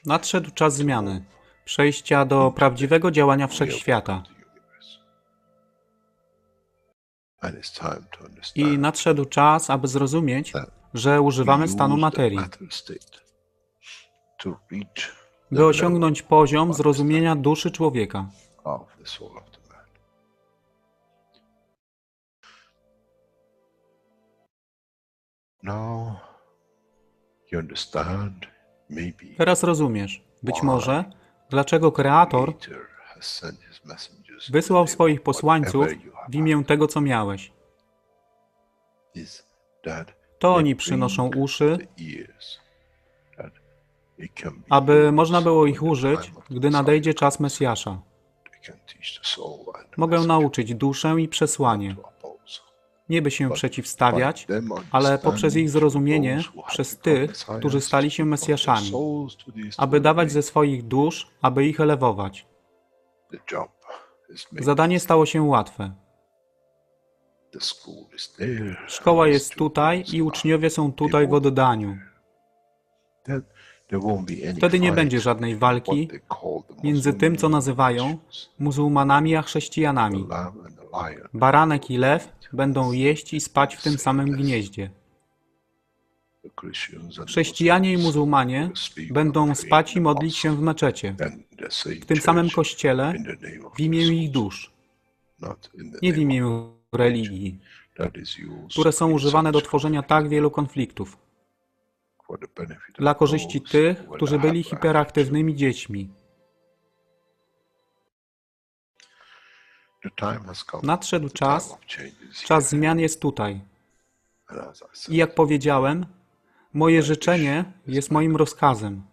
Nadszedł czas zmiany, przejścia do prawdziwego działania wszechświata. I nadszedł czas, aby zrozumieć, że używamy stanu materii, by osiągnąć poziom zrozumienia duszy człowieka. Teraz rozumiesz, być może, dlaczego Kreator wysłał swoich posłańców w imię tego, co miałeś. To oni przynoszą uszy, aby można było ich użyć, gdy nadejdzie czas Mesjasza. Mogę nauczyć duszę i przesłanie, nie by się przeciwstawiać, ale poprzez ich zrozumienie, przez tych, którzy stali się Mesjaszami, aby dawać ze swoich dusz, aby ich elewować. Zadanie stało się łatwe. Szkoła jest tutaj i uczniowie są tutaj w oddaniu. Wtedy nie będzie żadnej walki między tym, co nazywają muzułmanami a chrześcijanami. Baranek i lew będą jeść i spać w tym samym gnieździe. Chrześcijanie i muzułmanie będą spać i modlić się w meczecie, w tym samym kościele, w imię ich dusz, nie w imię religii, które są używane do tworzenia tak wielu konfliktów, dla korzyści tych, którzy byli hiperaktywnymi dziećmi. Nadszedł czas, czas zmian jest tutaj. I jak powiedziałem, moje życzenie jest moim rozkazem.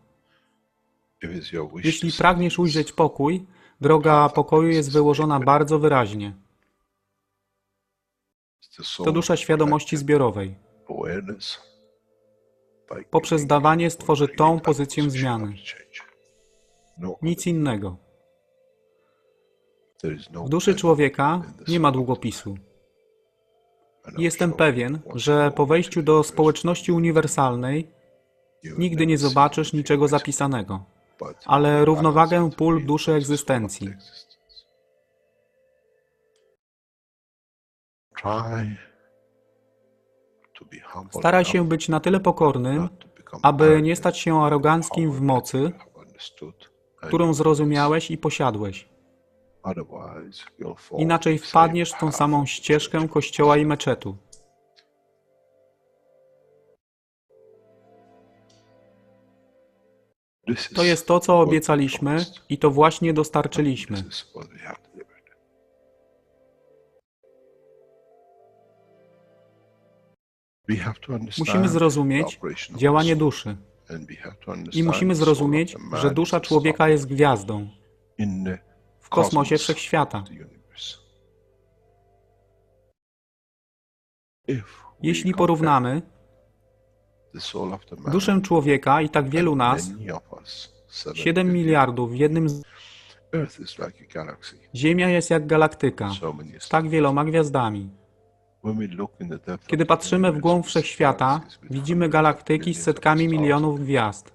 Jeśli pragniesz ujrzeć pokój, droga pokoju jest wyłożona bardzo wyraźnie. To dusza świadomości zbiorowej. Poprzez dawanie stworzy tą pozycję zmiany. Nic innego. W duszy człowieka nie ma długopisu. Jestem pewien, że po wejściu do społeczności uniwersalnej nigdy nie zobaczysz niczego zapisanego, ale równowagę pól duszy egzystencji. Staraj się być na tyle pokornym, aby nie stać się aroganckim w mocy, którą zrozumiałeś i posiadłeś. Inaczej wpadniesz w tą samą ścieżkę kościoła i meczetu. To jest to, co obiecaliśmy i to właśnie dostarczyliśmy. Musimy zrozumieć działanie duszy. I musimy zrozumieć, że dusza człowieka jest gwiazdą w kosmosie wszechświata. Jeśli porównamy duszę człowieka i tak wielu nas, 7 miliardów w jednym z... Ziemia jest jak galaktyka z tak wieloma gwiazdami. Kiedy patrzymy w głąb wszechświata, widzimy galaktyki z setkami milionów gwiazd.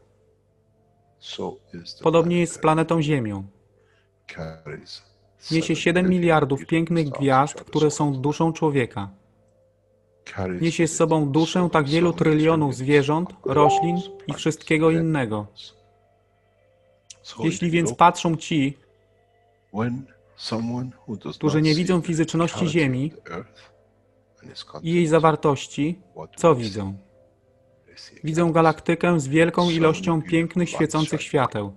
Podobnie jest z planetą Ziemią. Niesie 7 miliardów pięknych gwiazd, które są duszą człowieka. Niesie z sobą duszę tak wielu trylionów zwierząt, roślin i wszystkiego innego. Jeśli więc patrzą ci, którzy nie widzą fizyczności Ziemi i jej zawartości, co widzą? Widzą galaktykę z wielką ilością pięknych, świecących świateł.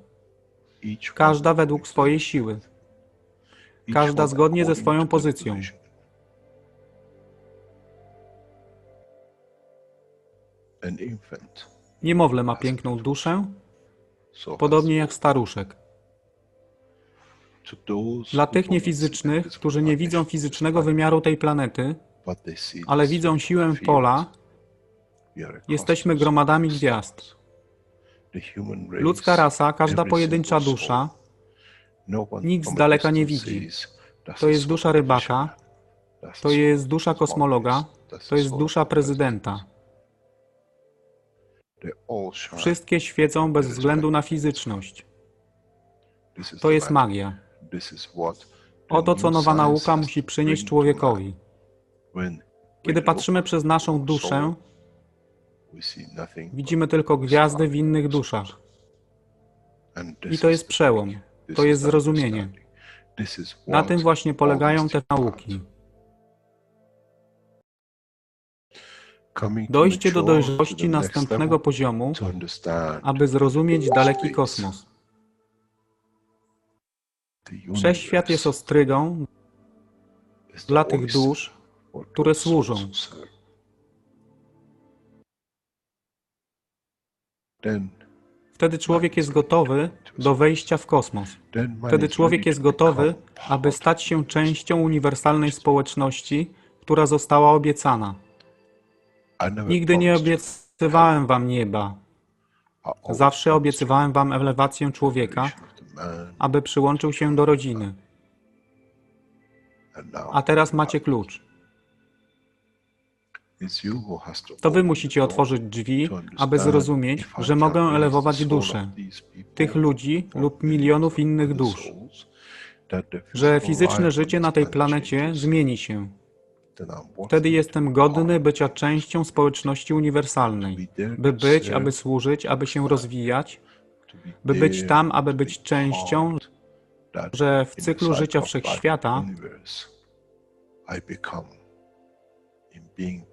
Każda według swojej siły. Każda zgodnie ze swoją pozycją. Niemowlę ma piękną duszę, podobnie jak staruszek. Dla tych niefizycznych, którzy nie widzą fizycznego wymiaru tej planety, ale widzą siłę pola, jesteśmy gromadami gwiazd. Ludzka rasa, każda pojedyncza dusza, nikt z daleka nie widzi. To jest dusza rybaka, to jest dusza kosmologa, to jest dusza prezydenta. Wszystkie świecą bez względu na fizyczność. To jest magia. Oto, co nowa nauka musi przynieść człowiekowi. Kiedy patrzymy przez naszą duszę, widzimy tylko gwiazdy w innych duszach. I to jest przełom. To jest zrozumienie. Na tym właśnie polegają te nauki. Dojście do dojrzałości następnego poziomu, aby zrozumieć daleki kosmos. Wszechświat jest ostrygą dla tych dusz, które służą. Wtedy człowiek jest gotowy do wejścia w kosmos. Wtedy człowiek jest gotowy, aby stać się częścią uniwersalnej społeczności, która została obiecana. Nigdy nie obiecywałem wam nieba. Zawsze obiecywałem wam elewację człowieka, aby przyłączył się do rodziny. A teraz macie klucz. To wy musicie otworzyć drzwi, aby zrozumieć, że mogę elewować duszę tych ludzi lub milionów innych dusz, że fizyczne życie na tej planecie zmieni się. Wtedy jestem godny bycia częścią społeczności uniwersalnej, by być, aby służyć, aby się rozwijać, by być tam, aby być częścią, że w cyklu życia wszechświata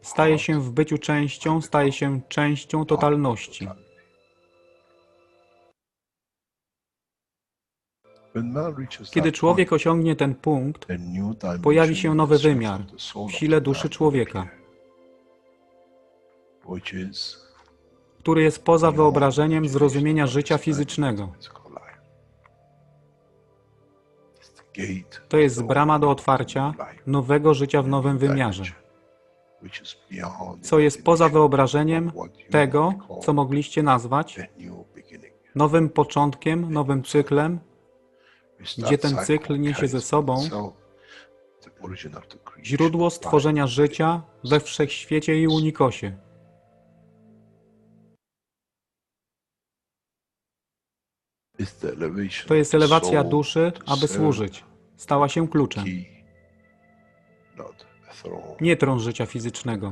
staje się w byciu częścią, staje się częścią totalności. Kiedy człowiek osiągnie ten punkt, pojawi się nowy wymiar w sile duszy człowieka, który jest poza wyobrażeniem zrozumienia życia fizycznego. To jest brama do otwarcia nowego życia w nowym wymiarze, co jest poza wyobrażeniem tego, co mogliście nazwać nowym początkiem, nowym cyklem, gdzie ten cykl niesie ze sobą źródło stworzenia życia we wszechświecie i unikosie. To jest elewacja duszy, aby służyć. Stała się kluczem. Nie tron życia fizycznego.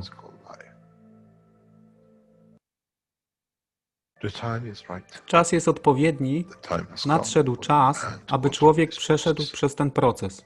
Czas jest odpowiedni, nadszedł czas, aby człowiek przeszedł przez ten proces.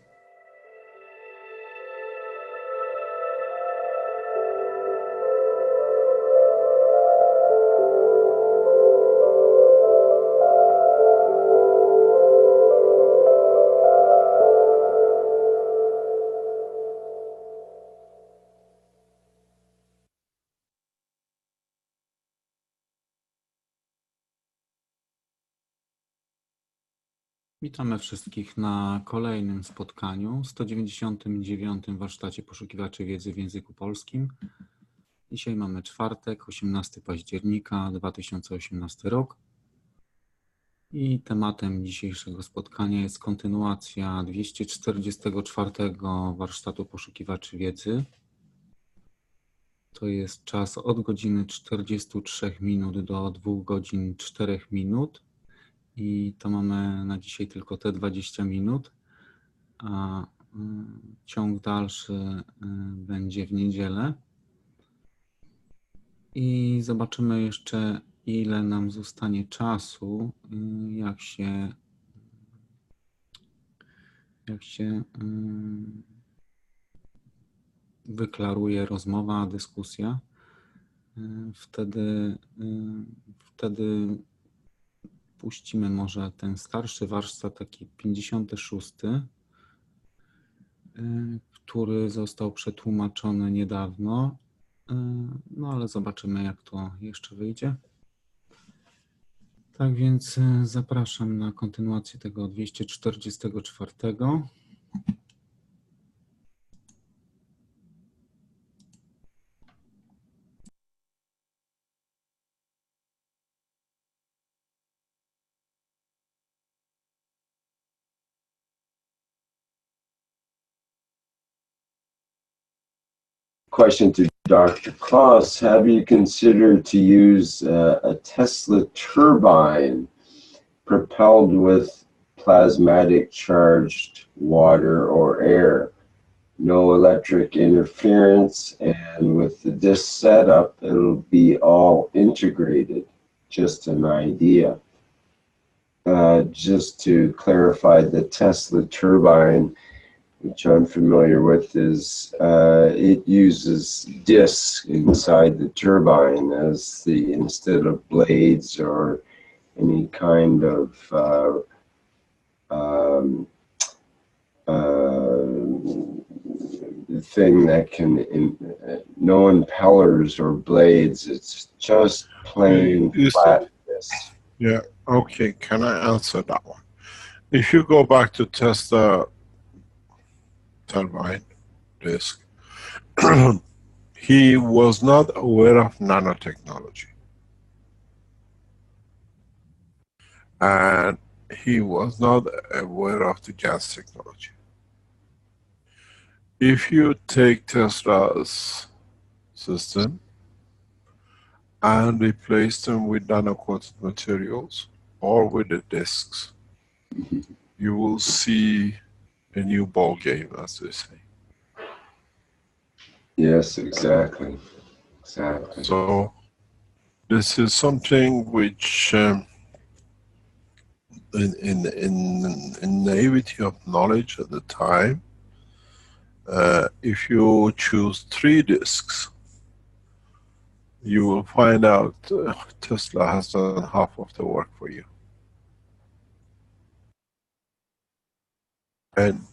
Witamy wszystkich na kolejnym spotkaniu, 199. warsztacie poszukiwaczy wiedzy w języku polskim. Dzisiaj mamy czwartek, 18 października 2018 rok. I tematem dzisiejszego spotkania jest kontynuacja 244. warsztatu poszukiwaczy wiedzy. To jest czas od godziny 43 minut do 2 godzin 4 minut. I to mamy na dzisiaj tylko te 20 minut, a ciąg dalszy będzie w niedzielę. I zobaczymy jeszcze, ile nam zostanie czasu, jak się wyklaruje rozmowa, dyskusja. Wtedy puścimy może ten starszy warsztat, taki 56, który został przetłumaczony niedawno, no ale zobaczymy, jak to jeszcze wyjdzie. Tak więc zapraszam na kontynuację tego 244. Question to Dr. Klaus, have you considered to use a Tesla turbine propelled with plasmatic charged water or air? No electric interference, and with the disk setup, it'll be all integrated. Just an idea. Just to clarify, the Tesla turbine, which I'm familiar with, is it uses discs inside the turbine as the instead of blades or any kind of thing that can no impellers or blades. It's just plain flat discs. Yeah. Okay. Can I answer that one? If you go back to Tesla turbine disk, he was not aware of nanotechnology, and he was not aware of the gas technology. If you take Tesla's system and replace them with nano-coated materials or with the discs, you will see a new ball game, as they say. Yes, exactly. Exactly. So this is something which, in naivety of knowledge at the time, if you choose 3 discs, you will find out Tesla has done half of the work for you. And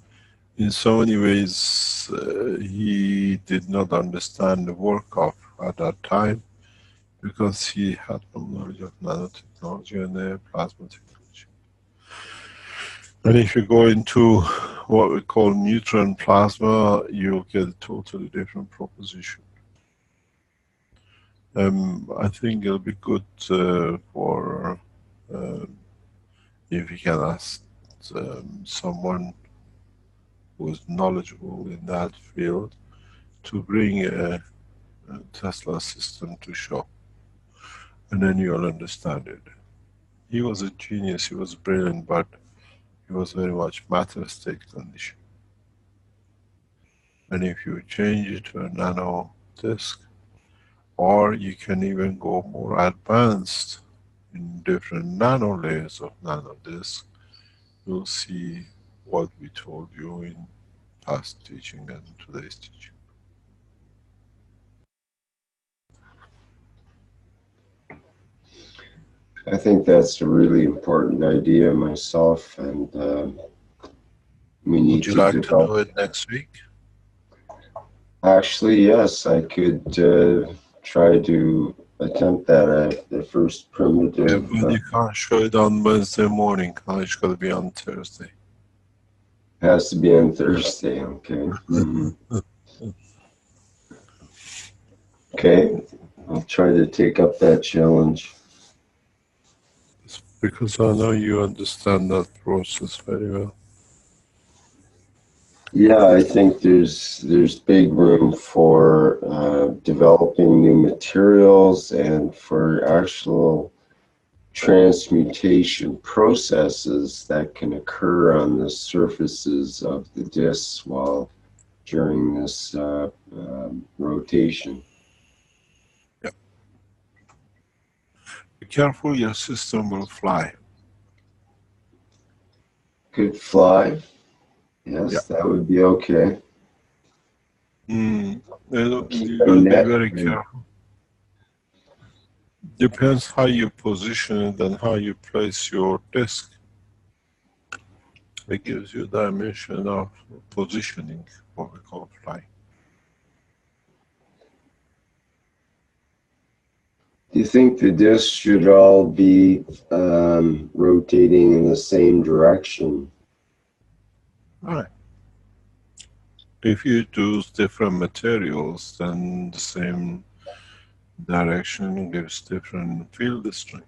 in so many ways, he did not understand the work of at that time, because he had no knowledge of nanotechnology and plasma technology. And if you go into what we call neutron plasma, you'll get a totally different proposition. I think it'll be good for if you can ask someone who is knowledgeable in that field to bring a Tesla system to show, and then you'll understand it. He was a genius, he was brilliant, but he was very much matter-state condition. And if you change it to a nano disk, or you can even go more advanced in different nano layers of nano disk, you'll see what we told you in past teaching and today's teaching. I think that's a really important idea myself, and we need to develop. Would you like to do it next week? Actually, yes, I could try to attempt that at the first primitive. Yeah, but you can't show it on Wednesday morning. It's got to be on Thursday. Has to be on Thursday, okay. Okay, I'll try to take up that challenge. Because I know you understand that process very well. Yeah, I think there's big room for developing new materials and for actual transmutation processes that can occur on the surfaces of the discs while during this rotation. Yeah. Be careful, your system will fly. Could fly? Yes, yeah. That would be okay. You got to be very careful. Depends how you position it and how you place your disk. It gives you dimension of positioning, what we call flying. Do you think the discs should all be rotating in the same direction? Right. If you use different materials, then the same direction gives different field strength.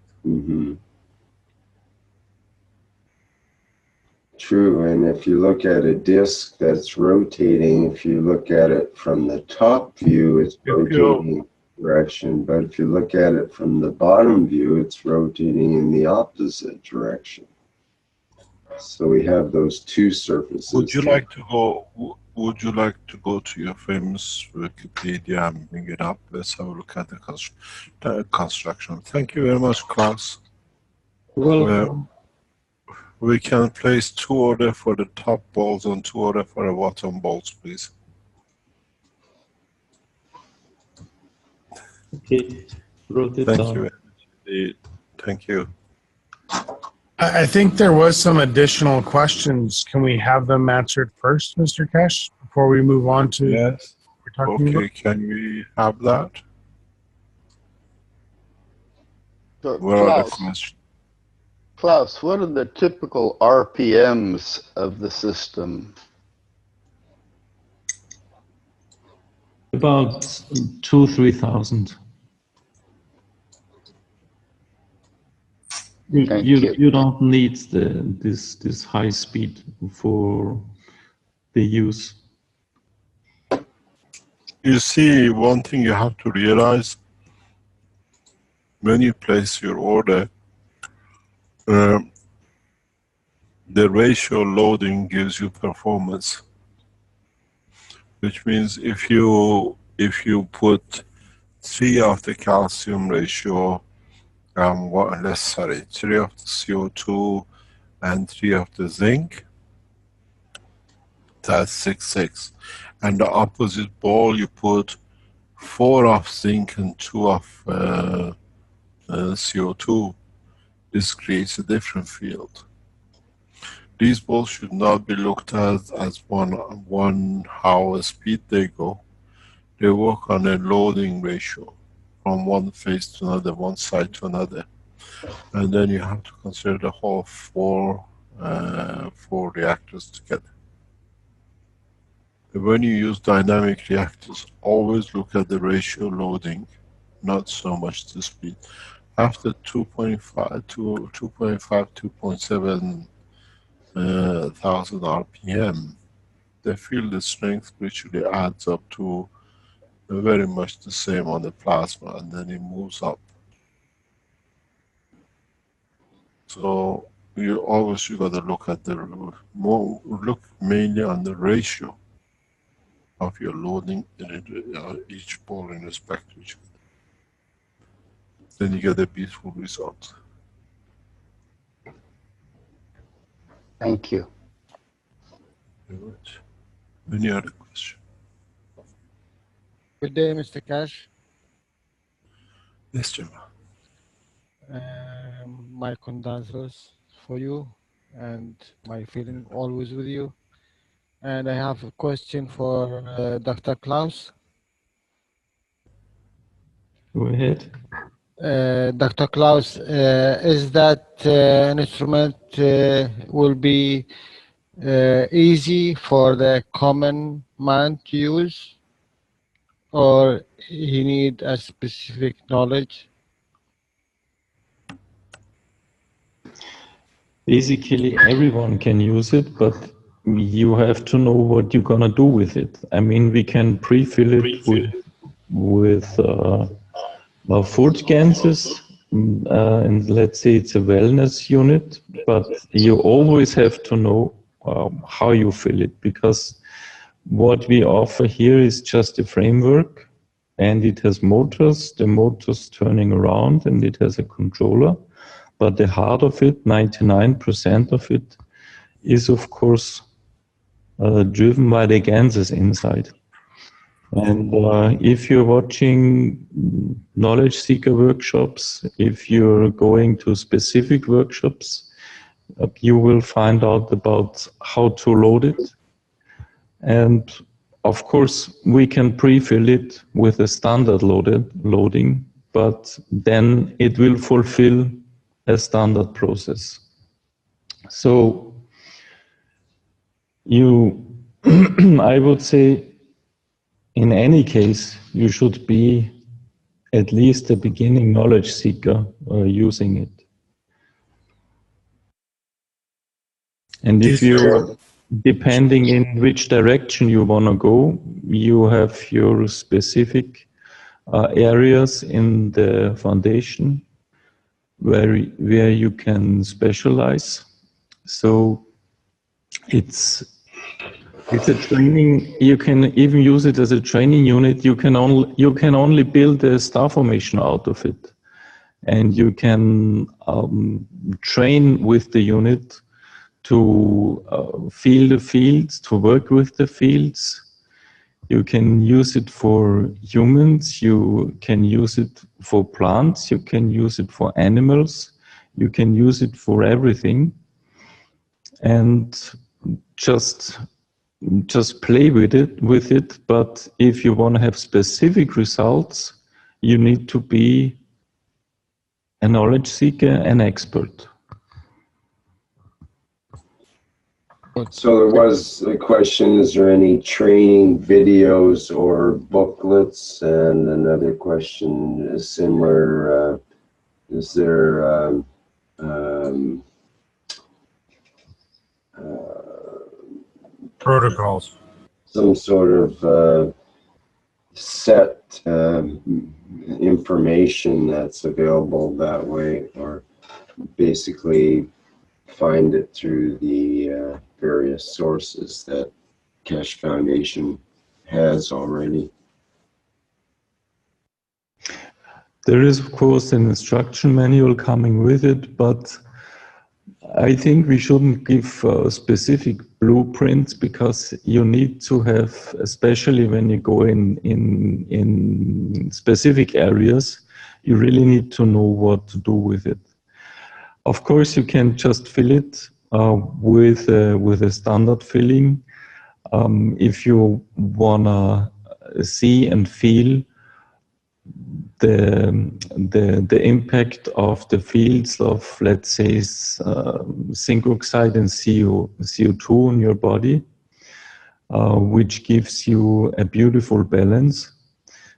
true. And if you look at a disk that's rotating, if you look at it from the top view, it's rotating direction. But if you look at it from the bottom view, it's rotating in the opposite direction. So we have those two surfaces. Would you like to go? Would you like to go to your famous Wikipedia and bring it up? Let's have a look at the construction. Thank you very much, Klaus. Well, we can place 2 orders for the top balls and 2 orders for the bottom balls, please. okay, wrote it Thank down. you. Thank you. I think there was some additional questions. Can we have them answered first, Mr. Keshe, before we move on to Yes. what we're talking Okay, about? can we have that? So, What are the questions? Klaus, what are the typical RPMs of the system? About 2,000-3,000. Thank you. You don't need this high speed for the use. You see, one thing you have to realize when you place your order, the ratio loading gives you performance, which means if you put 3 of the calcium ratio, 3 of the CO2 and 3 of the zinc, that's 6,6. And the opposite ball, you put 4 of zinc and 2 of CO2. This creates a different field. These balls should not be looked at as one how speed they go. They work on a loading ratio from one phase to another, one side to another. And then you have to consider the whole 4 reactors together. When you use dynamic reactors, always look at the ratio loading, not so much the speed. After 2.5, 2.7 thousand RPM, the field strength literally adds up to very much the same on the plasma, and then it moves up. So you got to look at look mainly on the ratio of your loading in each ball in respect to each other. Then you get a beautiful result. Thank you. Very much. Any other question? Good day, Mr. Keshe. Yes, Jim. My condolences for you and my feeling always with you. And I have a question for Dr. Klaus. Go ahead. Dr. Klaus, is that an instrument will be easy for the common man to use, or he need a specific knowledge? Basically, everyone can use it, but you have to know what you're gonna do with it. I mean, we can pre-fill it with food gases, and let's say it's a wellness unit, but you always have to know how you fill it, because what we offer here is just a framework, and it has motors, the motors turning around, and it has a controller. But the heart of it, 99% of it, is of course driven by the gases inside. And if you're watching knowledge seeker workshops, if you're going to specific workshops, you will find out about how to load it. And of course, we can pre-fill it with a standard loading, but then it will fulfill a standard process. So I would say, in any case, you should be at least a beginning knowledge seeker using it. And if you, depending in which direction you want to go, you have your specific areas in the foundation where you can specialize. So it's a training. You can even use it as a training unit. You can only build a star formation out of it, and you can train with the unit to feel the fields, to work with the fields. You can use it for humans, you can use it for plants, you can use it for animals, you can use it for everything. And just play with it. But if you want to have specific results, you need to be a knowledge seeker, an expert. So there was a question, is there any training videos or booklets? And another question is similar, is there Protocols. some sort of set information that's available that way, or basically find it through the various sources that Keshe Foundation has already? There is, of course, an instruction manual coming with it, but I think we shouldn't give specific blueprints, because you need to have, especially when you go in specific areas, you really need to know what to do with it. Of course, you can just fill it with a standard filling. If you wanna see and feel the impact of the fields of, let's say, zinc oxide and CO2 in your body, which gives you a beautiful balance.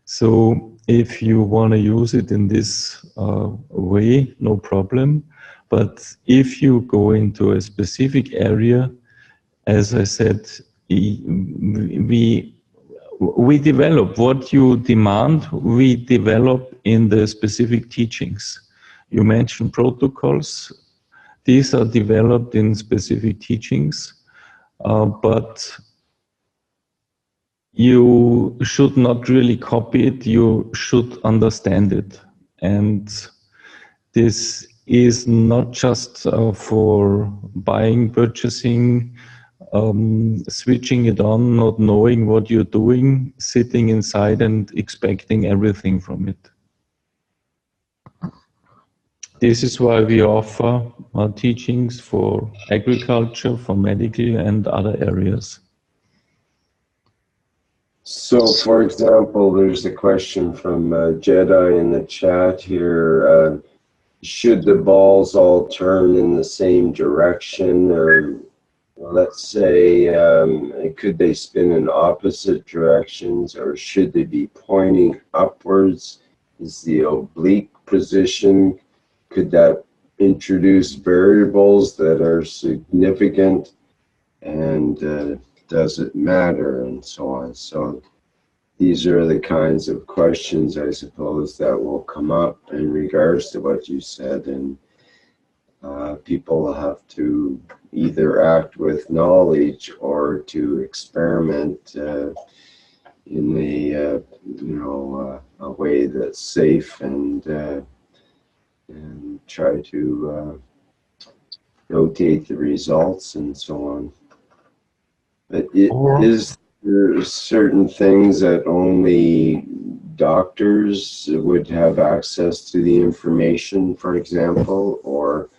So if you want to use it in this way, no problem. But if you go into a specific area, as I said, we develop what you demand, we develop in the specific teachings. You mentioned protocols. These are developed in specific teachings, but you should not really copy it, you should understand it. And this is not just for buying, purchasing, switching it on, not knowing what you're doing, sitting inside and expecting everything from it. This is why we offer teachings for agriculture, for medical and other areas. So, for example, there's a question from Jedi in the chat here. Should the balls all turn in the same direction, or let's say, could they spin in opposite directions, or should they be pointing upwards? Is the oblique position, could that introduce variables that are significant, and does it matter, and so on? So these are the kinds of questions, I suppose, that will come up in regards to what you said, and people have to either act with knowledge or to experiment in a way that's safe, and try to notate the results and so on. But is there certain things that only doctors would have access to the information, for example, or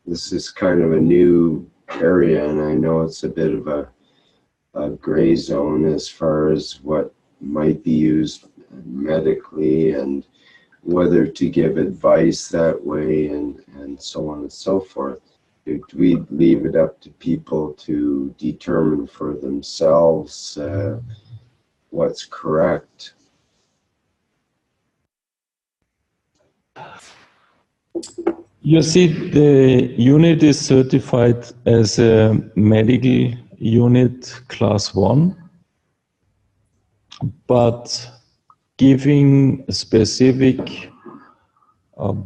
this is kind of a new area, and I know it's a bit of a gray zone as far as what might be used medically and whether to give advice that way, and so on and so forth. Do we leave it up to people to determine for themselves what's correct? You see, the unit is certified as a medical unit class 1, but giving specific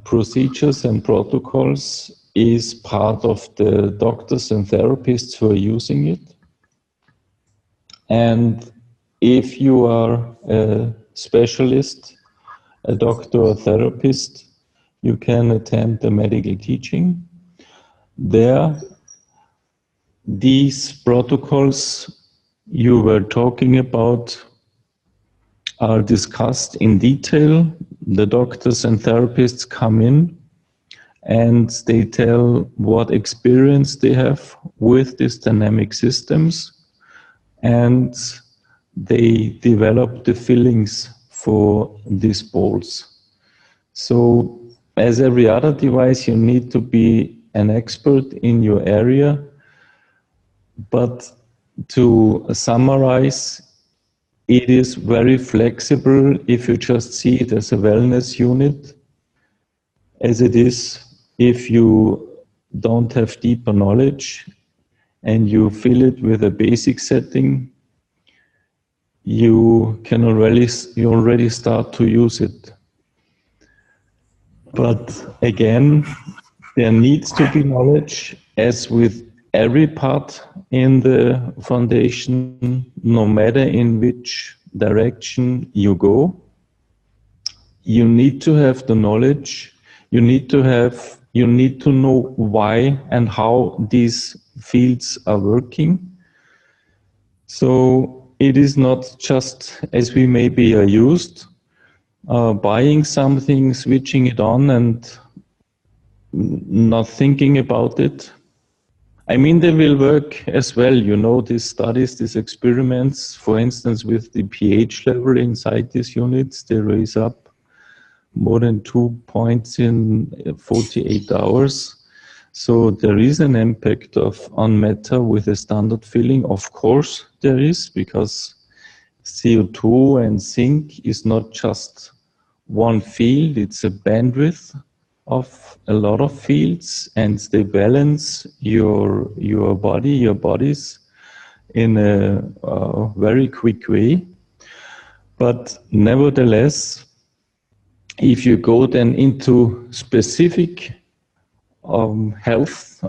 procedures and protocols is part of the doctors and therapists who are using it. And if you are a specialist, a doctor or therapist, you can attend the medical teaching. There, these protocols you were talking about are discussed in detail. The doctors and therapists come in and they tell what experience they have with these dynamic systems, and they develop the fillings for these balls. So as every other device, you need to be an expert in your area. But to summarize, it is very flexible if you just see it as a wellness unit, as it is if you don't have deeper knowledge and you fill it with a basic setting, you already start to use it. But again, there needs to be knowledge, as with every part in the foundation, no matter in which direction you go. You need to have the knowledge. You need to know why and how these fields are working. So it is not just, as we maybe are used, buying something, switching it on and not thinking about it. I mean, they will work as well, you know, these studies, these experiments, for instance, with the pH level inside these units, they raise up more than 2 points in 48 hours. So there is an impact on matter with a standard filling. Of course there is, because CO2 and zinc is not just one field, it's a bandwidth of a lot of fields, and they balance your bodies in a very quick way. But nevertheless, if you go then into specific health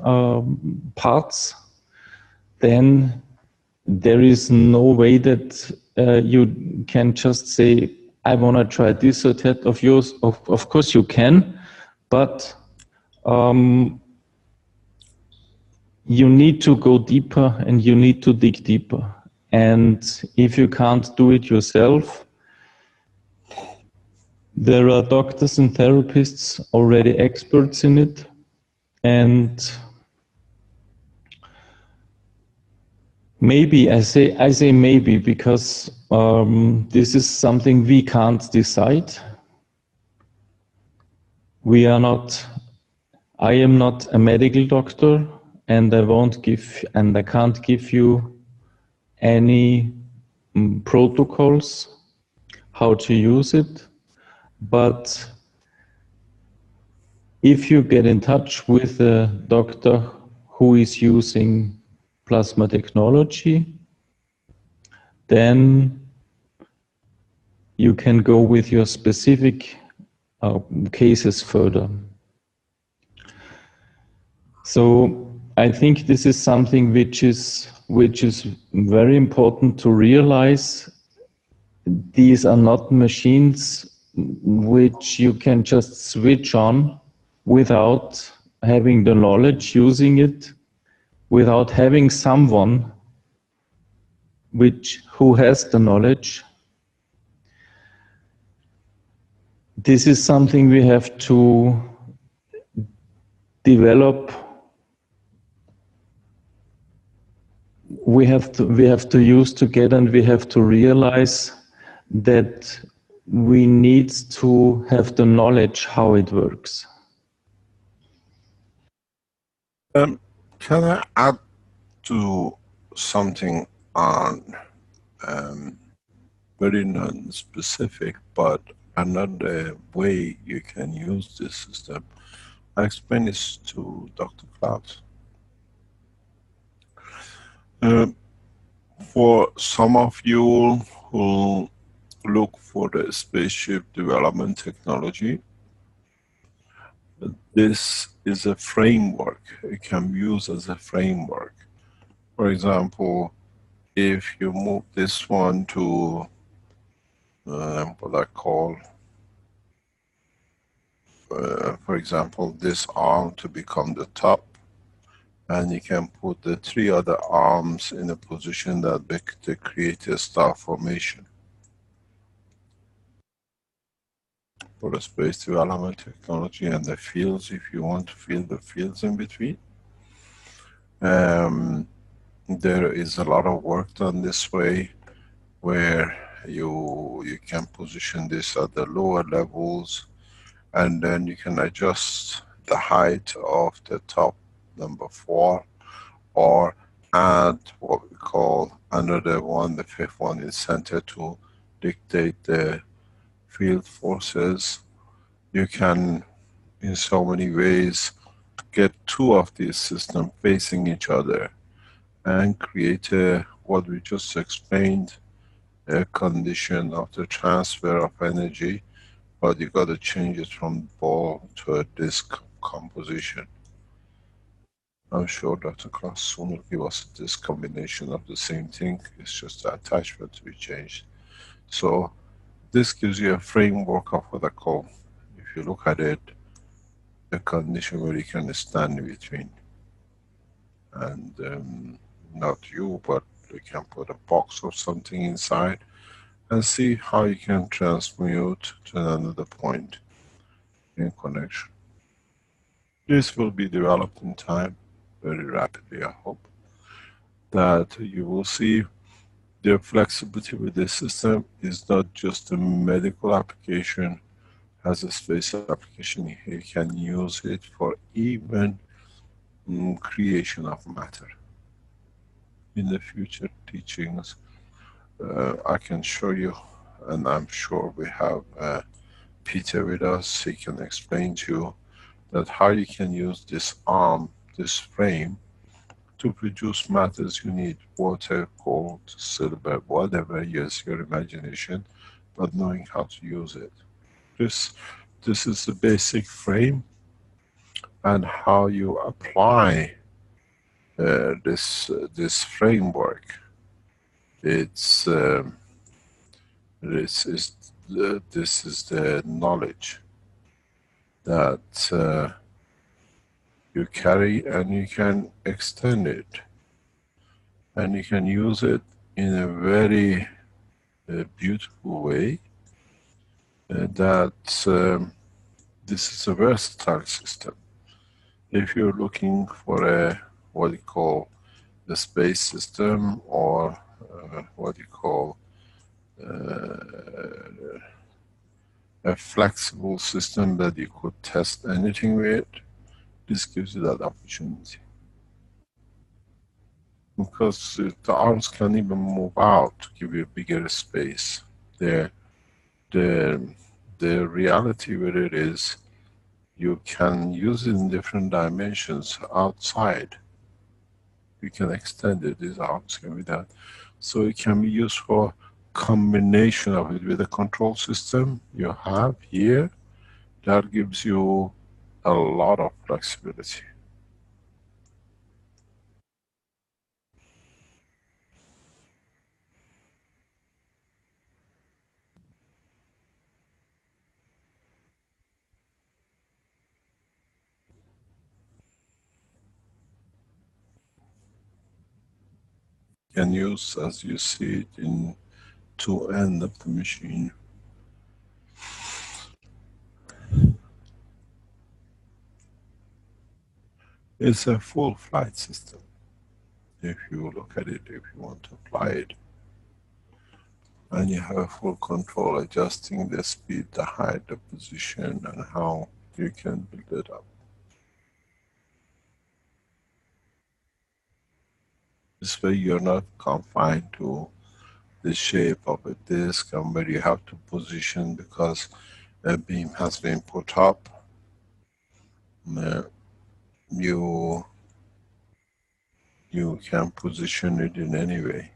parts, then there is no way that you can just say, I want to try this or that of yours. Of course you can, but you need to go deeper and you need to dig deeper. And if you can't do it yourself, there are doctors and therapists already experts in it. And maybe, I say maybe, because this is something we can't decide. I am not a medical doctor, and I can't give you any protocols how to use it. But if you get in touch with a doctor who is using plasma technology, then you can go with your specific cases further. So I think this is something which is very important to realize. These are not machines which you can just switch on without having the knowledge using it, without having someone who has the knowledge. This is something we have to develop. We have to use together, and we have to realize that we need to have the knowledge how it works. Can I add to something on very non-specific, but another way you can use this system? I explain this to Dr. Klaus. For some of you who look for the spaceship development technology, this is a framework. It can be used as a framework. For example, if you move this one to what I call, for example, this arm to become the top, and you can put the 3 other arms in a position that they create a star formation. For the space development technology and the fields, if you want to fill the fields in between. There is a lot of work done this way, where you can position this at the lower levels, and then you can adjust the height of the top number 4, or add what we call another one, the 5th one in center, to dictate the field forces. You can, in so many ways, get 2 of these systems facing each other and create what we just explained, a condition of the transfer of energy, but you got to change it from ball to a disc composition. I'm sure Dr. Klaus soon will give us this combination of the same thing. It's just the attachment to be changed. So this gives you a framework of what I call, if you look at it, a condition where you can stand in between. And not you, but you can put a box or something inside and see how you can transmute to another point in connection. This will be developed in time, very rapidly, I hope, that you will see the flexibility with this system is not just a medical application, has a space application. You can use it for even creation of matter. In the future teachings, I can show you, and I'm sure we have Peter with us. He can explain to you that how you can use this arm, this frame, to produce matters you need: water, gold, silver, whatever. Use your imagination, but knowing how to use it. This is the basic frame, and how you apply this framework. This is the knowledge that you carry, and you can extend it, and you can use it in a very beautiful way. That this is a versatile system. If you're looking for a what you call the space system, or what you call a flexible system that you could test anything with, this gives you that opportunity. Because the arms can even move out to give you a bigger space. The reality with it is, you can use it in different dimensions outside. You can extend it, these arms can be done. So it can be used for combination of it with the control system you have here. That gives you a lot of flexibility. You can use, as you see it, in 2 ends of the machine. It's a full flight system. If you look at it, if you want to apply it, and you have a full control, adjusting the speed, the height, the position, and how you can build it up. This way you're not confined to the shape of a disc and where you have to position because a beam has been put up. you can position it in any way.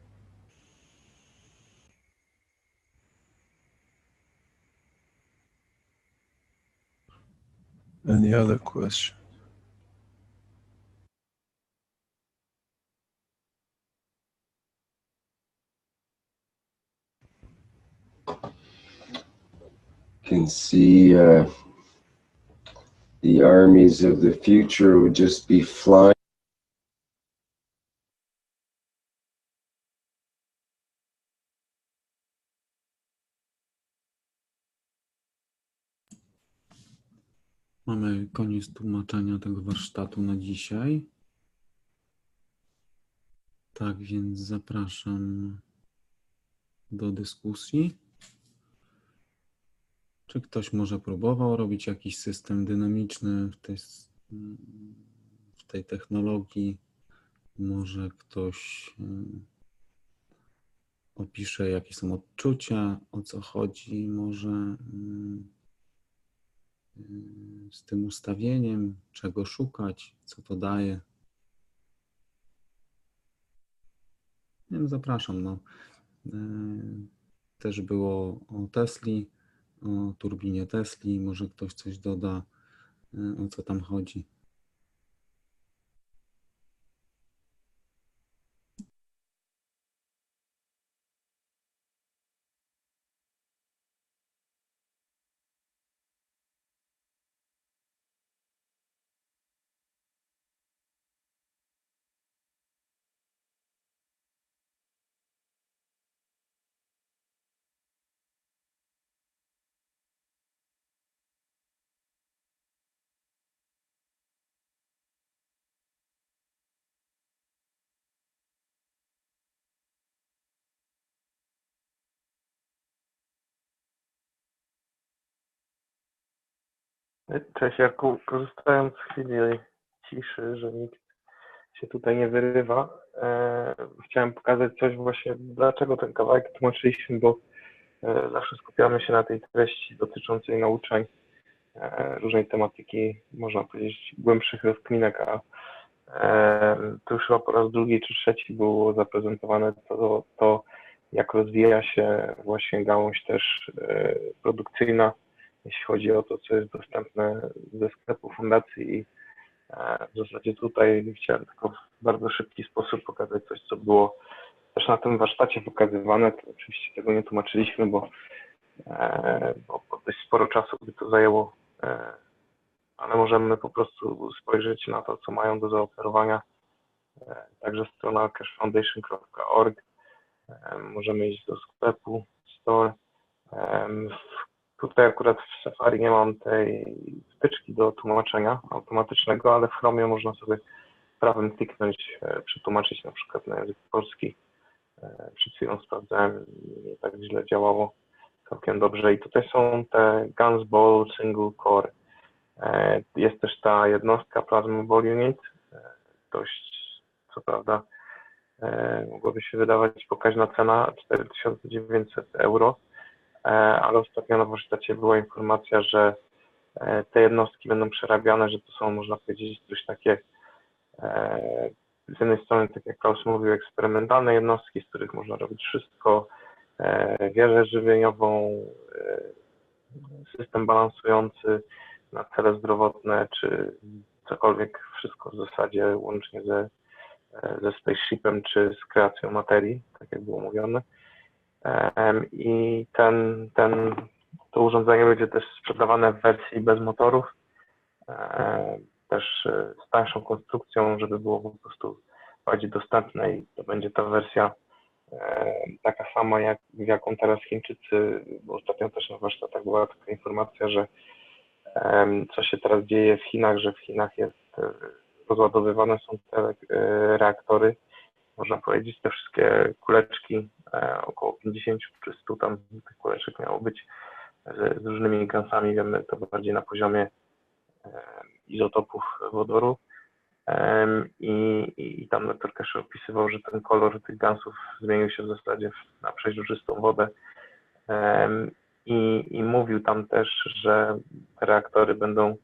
Any other question? Can see the armies of the future would just be flying. Mamy koniec tłumaczenia tego warsztatu na dzisiaj. Tak więc zapraszam do dyskusji. Czy ktoś może próbował robić jakiś system dynamiczny w tej technologii? Może ktoś opisze, jakie są odczucia, o co chodzi, może z tym ustawieniem, czego szukać, co to daje. Nie wiem, zapraszam. No. Też było o Tesli, o turbinie Tesli. Może ktoś coś doda, o co tam chodzi. Cześć Jarku, korzystając z chwili ciszy, że nikt się tutaj nie wyrywa, chciałem pokazać coś właśnie, dlaczego ten kawałek tłumaczyliśmy, bo zawsze skupiamy się na tej treści dotyczącej nauczeń różnej tematyki, można powiedzieć, głębszych rozkminek, a to już chyba po raz drugi czy trzeci było zaprezentowane to jak rozwija się właśnie gałąź też produkcyjna, jeśli chodzi o to, co jest dostępne ze sklepu fundacji i w zasadzie tutaj chciałem tylko w bardzo szybki sposób pokazać coś, co było też na tym warsztacie pokazywane. To oczywiście tego nie tłumaczyliśmy, bo dość sporo czasu by to zajęło, ale możemy po prostu spojrzeć na to, co mają do zaoferowania. Także strona cashfoundation.org. Możemy iść do sklepu, store. Tutaj akurat w Safari nie mam tej wtyczki do tłumaczenia automatycznego, ale w Chromie można sobie prawym kliknąć, przetłumaczyć na przykład na język polski. Przed chwilą sprawdzałem, nie tak źle działało, całkiem dobrze. I tutaj są te Guns Ball Single Core. Jest też ta jednostka Plasma Ball Unit, dość, co prawda, mogłoby się wydawać pokaźna cena, 4900 €. Ale ostatnio na warsztacie była informacja, że te jednostki będą przerabiane, że to są, można powiedzieć, coś takie, z jednej strony, tak jak Klaus mówił, eksperymentalne jednostki, z których można robić wszystko, wieżę żywieniową, system balansujący na cele zdrowotne, czy cokolwiek, wszystko w zasadzie łącznie ze spaceshipem, czy z kreacją materii, tak jak było mówione. I to urządzenie będzie też sprzedawane w wersji bez motorów, też z tańszą konstrukcją, żeby było po prostu bardziej dostępne i to będzie ta wersja taka sama, jaką teraz Chińczycy, bo ostatnio też na warsztatach była taka informacja, że co się teraz dzieje w Chinach, że w Chinach rozładowywane są te reaktory, można powiedzieć, te wszystkie kuleczki, około 50 czy 100 tam tych kuleczek miało być z różnymi gansami, wiemy to bardziej na poziomie izotopów wodoru. I tam Dr. Keshe opisywał, że ten kolor tych gansów zmienił się w zasadzie na przeźroczystą wodę. I mówił tam też, że te reaktory będą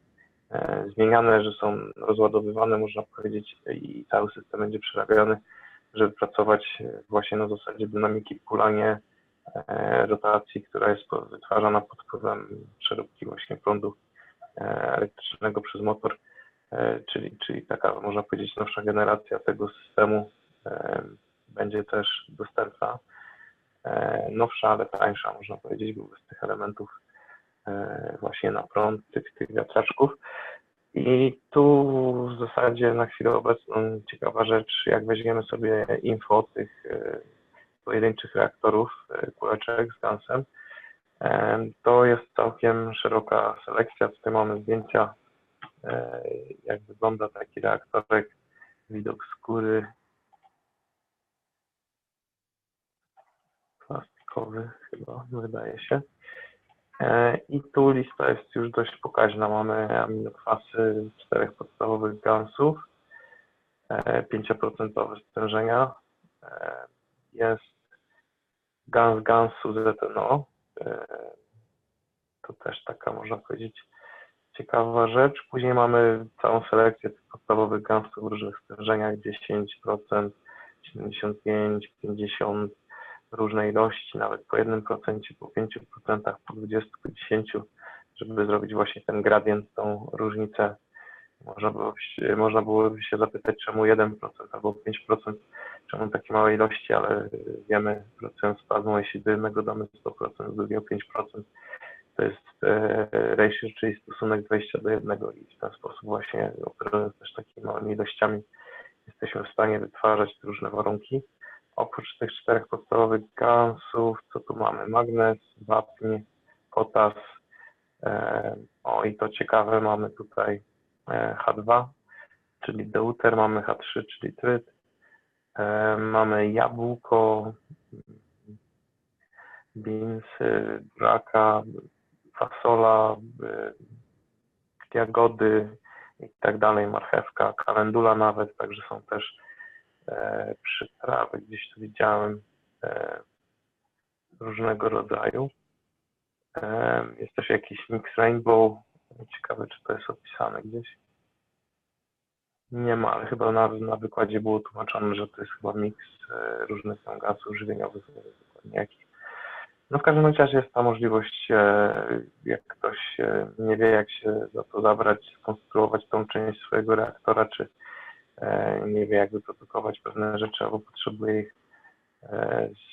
zmieniane, że są rozładowywane, można powiedzieć, i cały system będzie przerabiany, żeby pracować właśnie na zasadzie dynamiki pól, a nie rotacji, która jest wytwarzana pod wpływem przeróbki właśnie prądu elektrycznego przez motor, czyli taka, można powiedzieć, nowsza generacja tego systemu będzie też dostępna. Nowsza, ale tańsza, można powiedzieć, bo bez tych elementów właśnie na prąd, tych wiatraczków. I tu w zasadzie na chwilę obecną ciekawa rzecz, jak weźmiemy sobie info tych pojedynczych reaktorów, kuleczek z gansem, to jest całkiem szeroka selekcja. Tutaj mamy zdjęcia, jak wygląda taki reaktorek, widok z góry, plastikowy chyba, wydaje się. I tu lista jest już dość pokaźna. Mamy aminokwasy 4 podstawowych gansów, 5% stężenia. Jest gans gansu ZNO. To też taka, można powiedzieć, ciekawa rzecz. Później mamy całą selekcję tych podstawowych gansów w różnych stężeniach, 10%, 75%, 50%, różne ilości, nawet po 1%, po 5%, po 20%, po 10%, żeby zrobić właśnie ten gradient, tą różnicę. Można byłoby się zapytać, czemu 1% albo 5%, czemu takie małe ilości, ale wiemy, pracując z plazmą, jeśli do jednego damy 100%, z drugiego 5%, to jest ratio, czyli stosunek 20:1 i w ten sposób właśnie, operując też takimi małymi ilościami, jesteśmy w stanie wytwarzać różne warunki. Oprócz tych 4 podstawowych gansów, co tu mamy? Magnez, wapń, potas. I to ciekawe, mamy tutaj H2, czyli deuter, mamy H3, czyli tryt. Mamy jabłko, beans, buraka, fasola, jagody i tak dalej, marchewka, kalendula nawet, także są też przyprawy, gdzieś tu widziałem różnego rodzaju. Jest też jakiś mix rainbow, ciekawe, czy to jest opisane gdzieś. Nie ma, ale chyba na wykładzie było tłumaczone, że to jest chyba miks różnych tam gazów żywieniowych, dokładnie jakich. No w każdym razie jest ta możliwość, jak ktoś nie wie, jak się za to zabrać, skonstruować tą część swojego reaktora, czy nie wie, jak wyprodukować pewne rzeczy, albo potrzebuje ich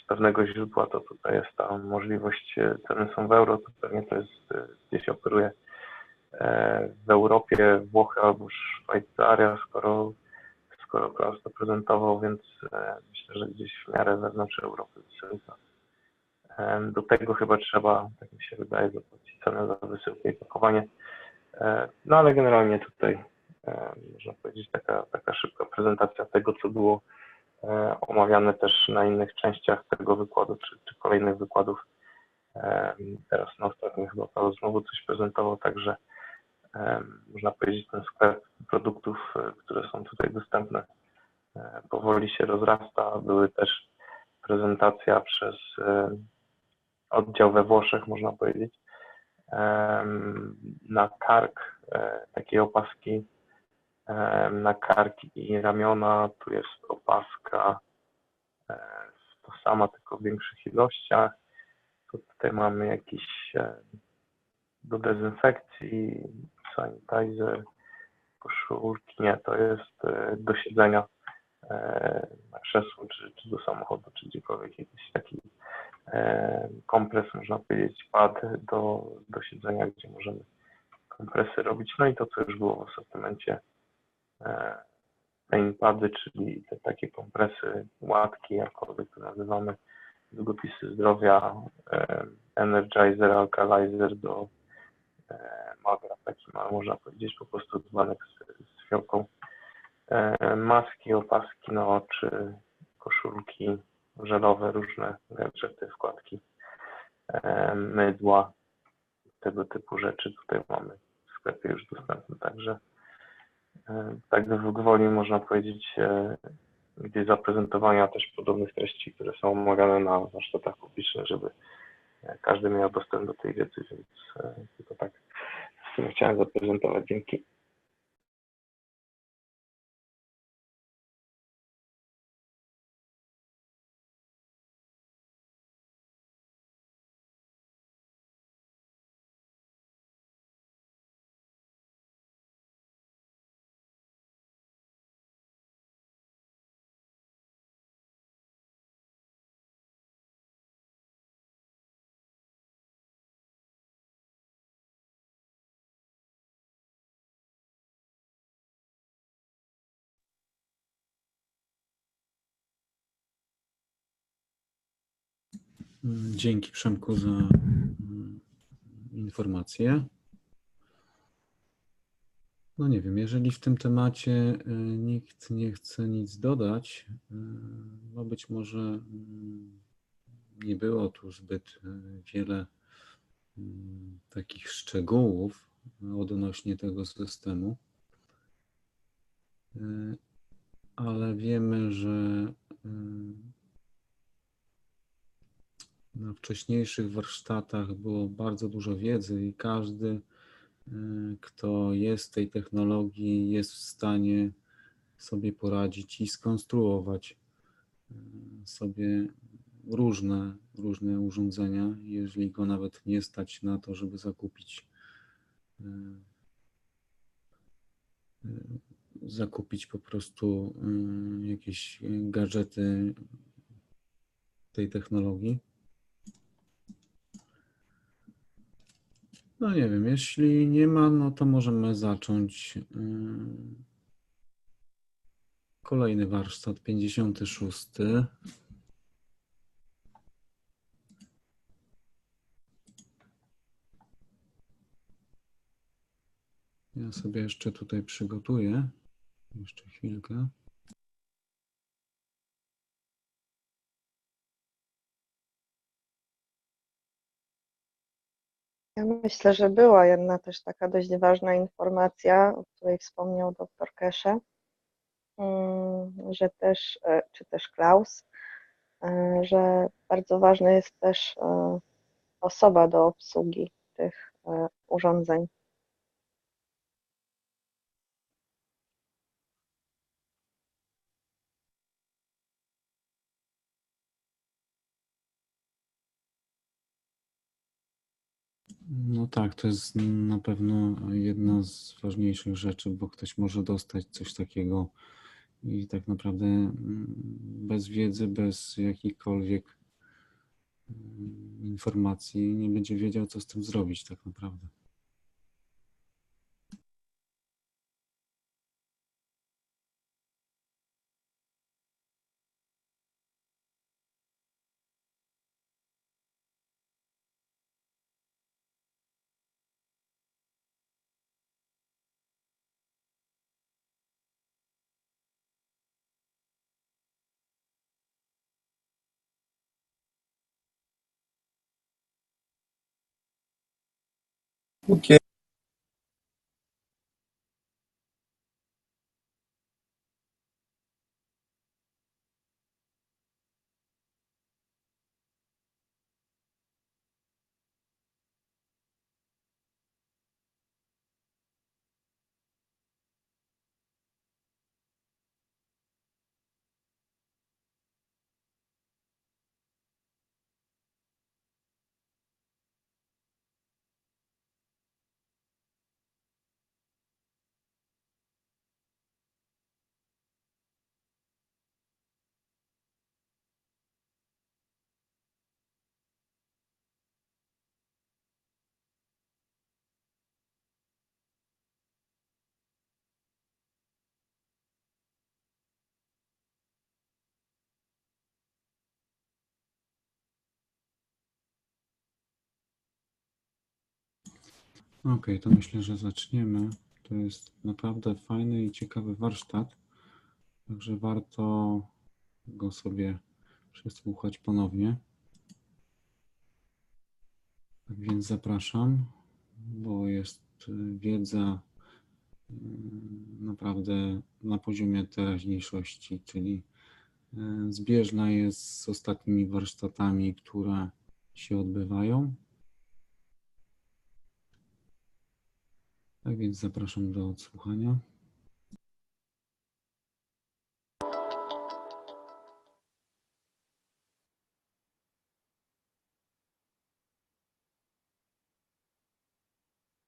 z pewnego źródła, to tutaj jest ta możliwość, ceny są w euro, to pewnie to jest, gdzieś operuje w Europie, Włochy albo Szwajcaria, skoro Klaus to prezentował, więc myślę, że gdzieś w miarę wewnątrz Europy wysyłka. Do tego chyba trzeba, tak mi się wydaje, zapłacić cenę za wysyłkę i pakowanie. No ale generalnie tutaj można powiedzieć taka szybka prezentacja tego, co było omawiane też na innych częściach tego wykładu, czy kolejnych wykładów. Teraz na ostatnim chyba Paweł znowu coś prezentował, także można powiedzieć, ten sklep produktów, które są tutaj dostępne, powoli się rozrasta. Były też prezentacja przez oddział we Włoszech, można powiedzieć, na kark, takiej opaski na kark i ramiona. Tu jest opaska to sama, tylko w większych ilościach. Tutaj mamy jakiś do dezynfekcji, sanitizer, koszulki, nie, to jest do siedzenia na krzesło, czy do samochodu, czy gdziekolwiek, jakiś taki kompres, można powiedzieć, pad do siedzenia, gdzie możemy kompresy robić. No i to, co już było w asortymencie, pady, czyli te takie kompresy, łatki, jakkolwiek to nazywamy, długopisy zdrowia, energizer, alkalizer do magra, taki można powiedzieć, po prostu dzbanek z fiołką, maski, opaski na oczy, koszulki żelowe, różne gadżety, wkładki, mydła, tego typu rzeczy tutaj mamy w sklepie już dostępne, także tak gwoli można powiedzieć, gdzieś zaprezentowania też podobnych treści, które są omawiane na warsztatach publicznych, żeby każdy miał dostęp do tej wiedzy, więc tylko tak w sumie chciałem zaprezentować. Dzięki. Dzięki, Przemku, za informację. No nie wiem, jeżeli w tym temacie nikt nie chce nic dodać, no być może nie było tu zbyt wiele takich szczegółów odnośnie tego systemu, ale wiemy, że na wcześniejszych warsztatach było bardzo dużo wiedzy i każdy, kto jest w tej technologii, jest w stanie sobie poradzić i skonstruować sobie różne urządzenia, jeżeli go nawet nie stać na to, żeby zakupić po prostu jakieś gadżety tej technologii. No nie wiem, jeśli nie ma, no to możemy zacząć kolejny warsztat, 56. Ja sobie jeszcze tutaj przygotuję. Jeszcze chwilkę. Ja myślę, że była jedna też taka dość ważna informacja, o której wspomniał dr Keshe, że też, czy też Klaus, że bardzo ważna jest też osoba do obsługi tych urządzeń. No tak, to jest na pewno jedna z ważniejszych rzeczy, bo ktoś może dostać coś takiego i tak naprawdę bez wiedzy, bez jakichkolwiek informacji nie będzie wiedział, co z tym zrobić tak naprawdę. Okay. Okej, to myślę, że zaczniemy. To jest naprawdę fajny i ciekawy warsztat, także warto go sobie przesłuchać ponownie. Tak więc zapraszam, bo jest wiedza naprawdę na poziomie teraźniejszości, czyli zbieżna jest z ostatnimi warsztatami, które się odbywają. Tak więc zapraszam do odsłuchania.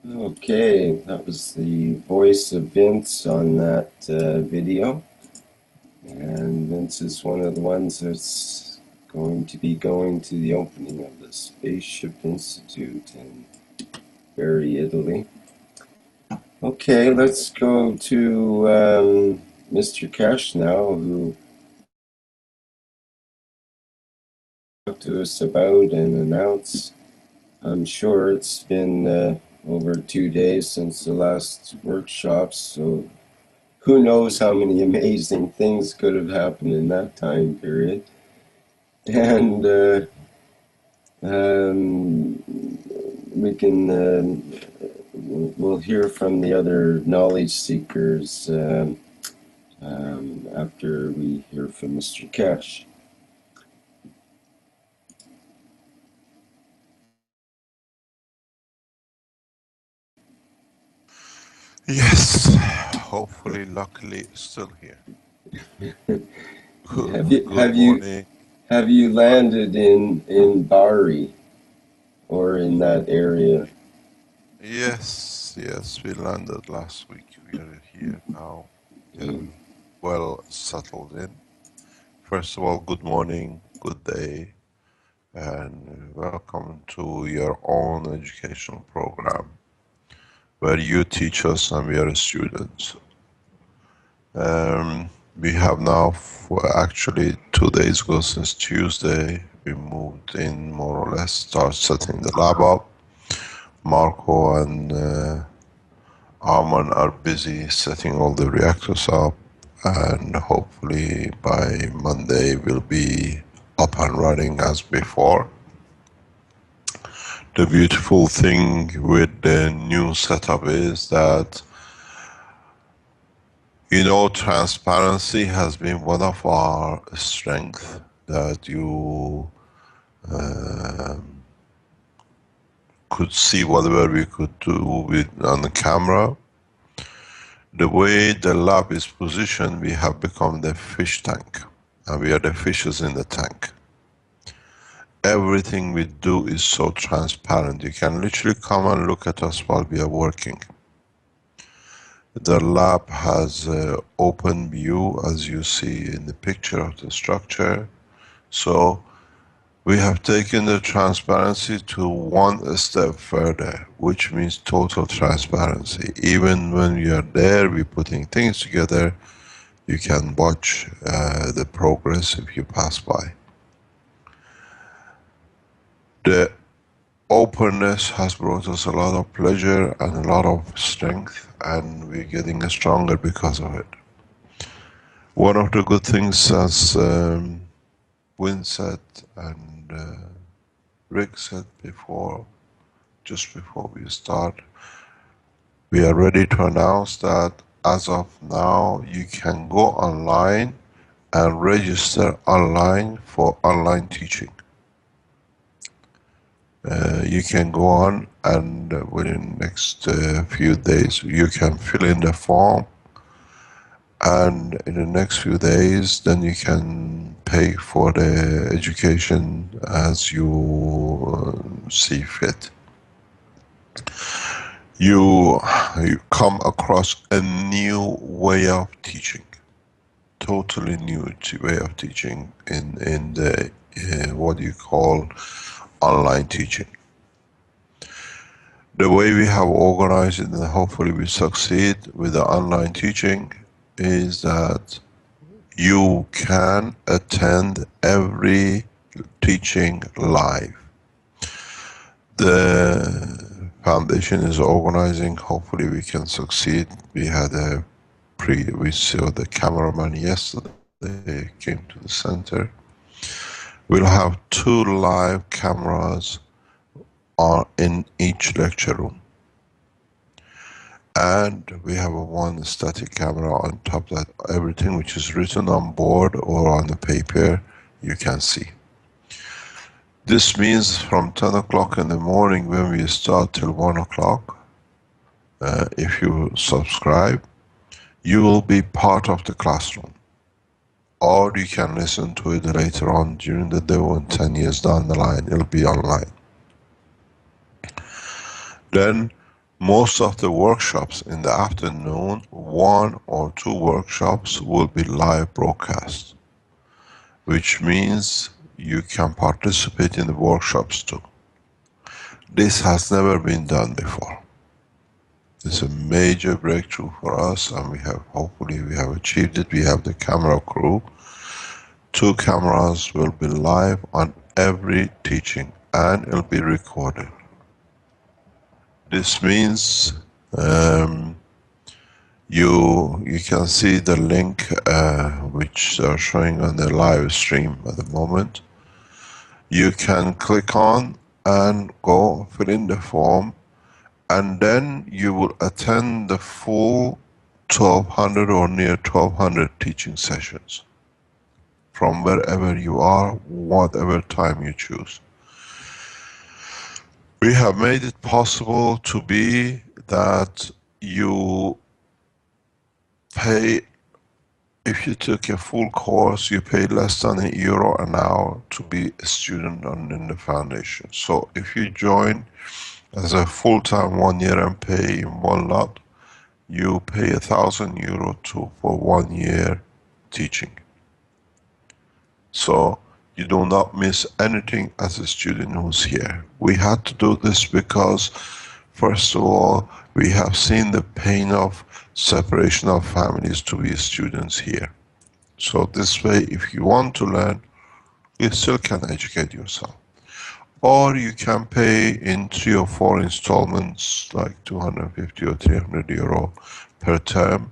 Okay, that was the voice of Vince on that video. And Vince is one of the ones that's going to be going to the opening of the Spaceship Institute in Bari, Italy. Okay, let's go to Mr. Keshe now, who talked to us about and announce. I'm sure it's been over 2 days since the last workshop, so who knows how many amazing things could have happened in that time period. And we can we'll hear from the other knowledge seekers after we hear from Mr. Keshe. Yes, hopefully, luckily, still here. Have you landed in Bari or in that area? Yes, we landed last week. We are here now, well settled in. First of all, good morning, good day, and welcome to your own educational program, where you teach us and we are students. We have now, actually 2 days ago, since Tuesday, we moved in more or less, start setting the lab up. Marco and Arman are busy setting all the reactors up, and hopefully by Monday we'll be up and running as before. The beautiful thing with the new setup is that, you know, transparency has been one of our strengths, that you could see whatever we could do on the camera. The way the lab is positioned, we have become the fish tank, and we are the fishes in the tank. Everything we do is so transparent. You can literally come and look at us while we are working. The lab has open view, as you see in the picture of the structure. So we have taken the transparency to one step further, which means total transparency. Even when we are there, we're putting things together, you can watch the progress if you pass by. The openness has brought us a lot of pleasure and a lot of strength, and we're getting stronger because of it. One of the good things, as Win said and Rick said before, just before we start, we are ready to announce that as of now you can go online and register online for online teaching. You can go on, and within the next few days you can fill in the form, and in the next few days then you can pay for the education as you see fit. You come across a new way of teaching, totally new way of teaching in the what you call online teaching. The way we have organized it, and hopefully we succeed with the online teaching, is that you can attend every teaching live. The foundation is organizing, hopefully we can succeed. We had we saw the cameraman yesterday, came to the center. We'll have 2 live cameras in each lecture room. And we have a 1 static camera on top, that everything which is written on board or on the paper you can see. This means from 10 o'clock in the morning when we start till 1 o'clock, if you subscribe, you will be part of the classroom. Or you can listen to it later on during the day, when 10 years down the line, it'll be online. Then most of the workshops in the afternoon, 1 or 2 workshops will be live broadcast, which means you can participate in the workshops too. This has never been done before. It's a major breakthrough for us, and we have, hopefully we have achieved it. We have the camera crew. 2 cameras will be live on every teaching, and it'll be recorded. This means you can see the link which they are showing on the live stream at the moment. You can click on and go fill in the form, and then you will attend the full 1200 or near 1200 teaching sessions from wherever you are, whatever time you choose. We have made it possible to be that you pay, if you took a full course, you pay less than €1 an hour to be a student in the foundation. So if you join as a full-time 1 year and pay in one lot, you pay €1,000 for 1 year teaching. So you do not miss anything as a student who's here. We had to do this because, first of all, we have seen the pain of separation of families to be students here. So this way, if you want to learn, you still can educate yourself. Or you can pay in 3 or 4 installments, like 250 or €300 per term,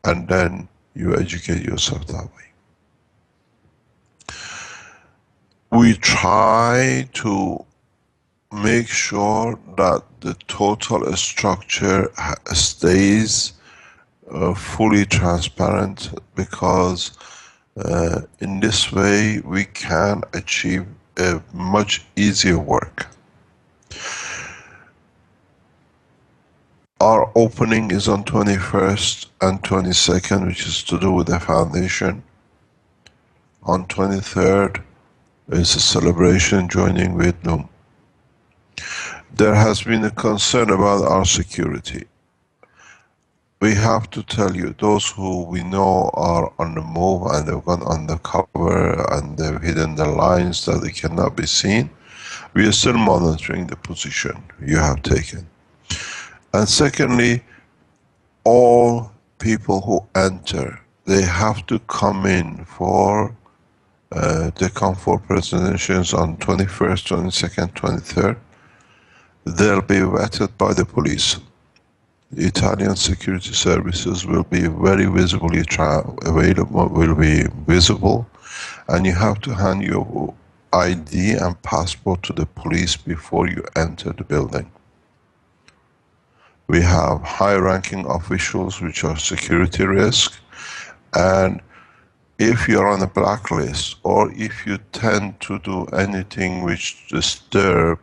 and then you educate yourself that way. We try to make sure that the total structure stays fully transparent, because in this way we can achieve a much easier work. Our opening is on 21st and 22nd, which is to do with the foundation. On 23rd is a celebration joining Vietnam. There has been a concern about our security. We have to tell you, those who we know are on the move and they've gone undercover and they've hidden the lines that they cannot be seen, we are still monitoring the position you have taken. And secondly, all people who enter, they have to come in for they come for presentations on 21st, 22nd, 23rd. They'll be vetted by the police. The Italian security services will be very visibly available, will be visible, and you have to hand your ID and passport to the police before you enter the building. We have high-ranking officials which are security risk, and if you're on a blacklist, or if you tend to do anything which disturb,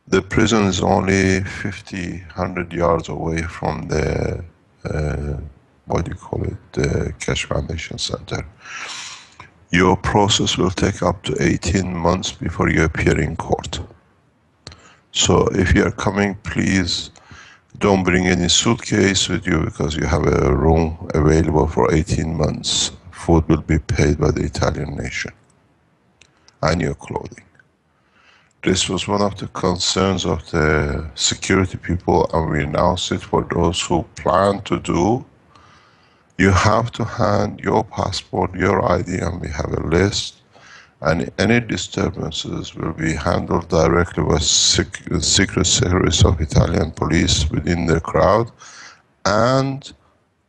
the prison is only 50, 100 yards away from the, what do you call it, the Keshe Foundation Center. Your process will take up to 18 months before you appear in court. So if you are coming, please don't bring any suitcase with you, because you have a room available for 18 months. Food will be paid by the Italian nation, and your clothing. This was one of the concerns of the security people, and we announced it for those who plan to do. You have to hand your passport, your ID, and we have a list, and any disturbances will be handled directly by Secret Service of Italian police within the crowd, and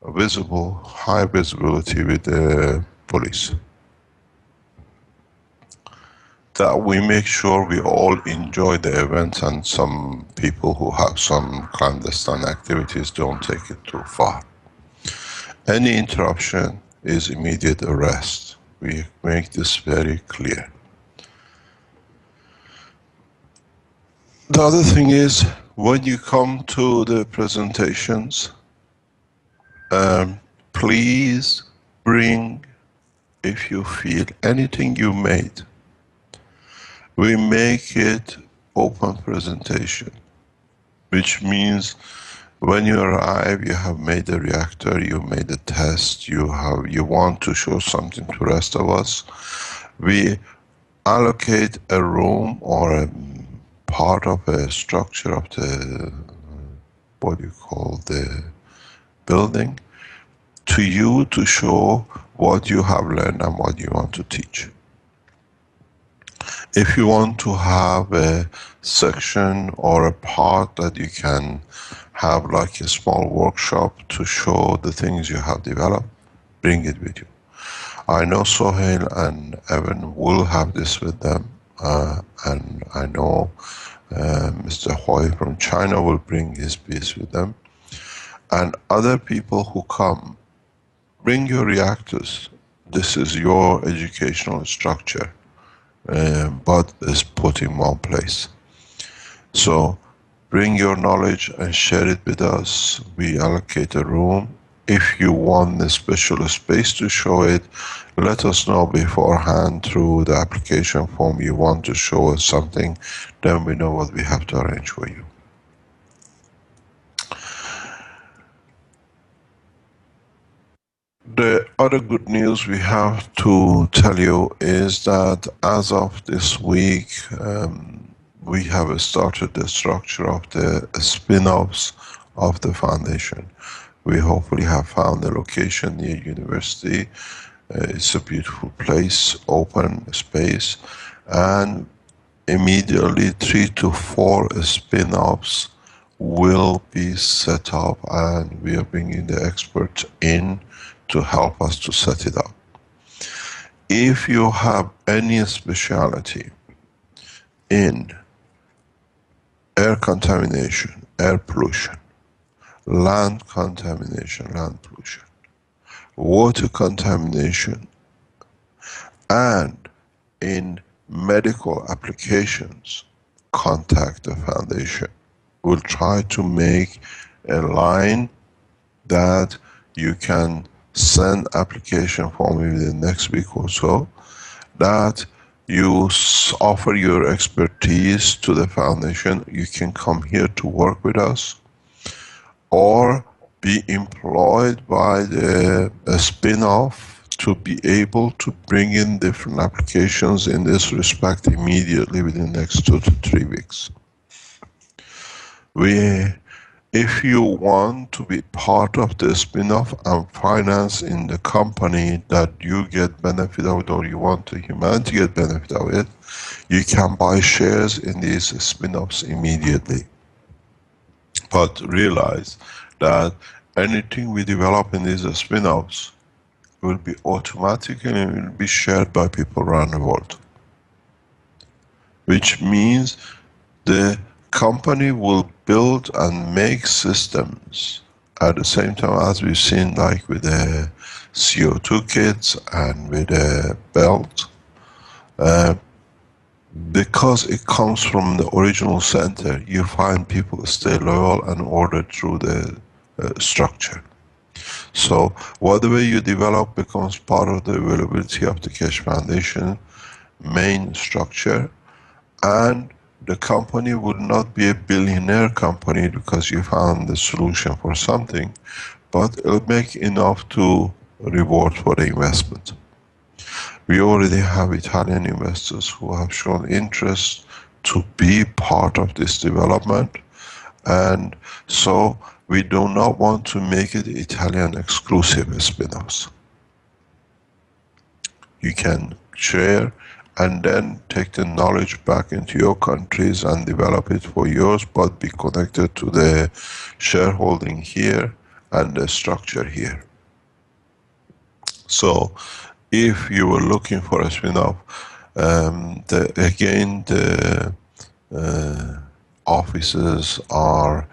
visible, high visibility with the police. That we make sure we all enjoy the event, and some people who have some clandestine activities don't take it too far. Any interruption is immediate arrest. We make this very clear. The other thing is, when you come to the presentations, please bring, if you feel anything you made, we make it open presentation, which means when you arrive, you have made a reactor, you made a test, you want to show something to the rest of us. We allocate a room or a part of a structure of the, what you call the building, to you to show what you have learned and what you want to teach. If you want to have a section or a part that you can have like a small workshop to show the things you have developed, bring it with you. I know Sohail and Evan will have this with them, and I know Mr. Hui from China will bring his piece with them. And other people who come, bring your reactors. This is your educational structure, but it's put in one place. So bring your knowledge and share it with us. We allocate a room. If you want a special space to show it, let us know beforehand through the application form you want to show us something, then we know what we have to arrange for you. The other good news we have to tell you is that as of this week, we have started the structure of the spin-offs of the foundation. We hopefully have found a location near university. It's a beautiful place, open space, and immediately 3 to 4 spin-offs will be set up, and we are bringing the experts in to help us to set it up. If you have any specialty in air contamination, air pollution, land contamination, land pollution, water contamination, and in medical applications, contact the foundation. We'll try to make a line that you can send application form within the next week or so, that you offer your expertise to the foundation. You can come here to work with us, or be employed by the spin-off to be able to bring in different applications in this respect immediately within the next 2 to 3 weeks. If you want to be part of the spin-off and finance in the company that you get benefit of it, or you want the humanity get benefit of it, you can buy shares in these spin-offs immediately. But realize that anything we develop in these spin-offs will be automatically will be shared by people around the world. Which means the company will build and make systems at the same time, as we've seen, like with the CO2 kits and with the belt, because it comes from the original center. You find people stay loyal and order through the structure. So whatever you develop becomes part of the availability of the Keshe Foundation main structure, and the company would not be a billionaire company because you found the solution for something, but it'll make enough to reward for the investment. We already have Italian investors who have shown interest to be part of this development, and so we do not want to make it Italian exclusive spin-offs. You can share and then take the knowledge back into your countries and develop it for yours, but be connected to the shareholding here and the structure here. So if you were looking for a spin-off, the offices are,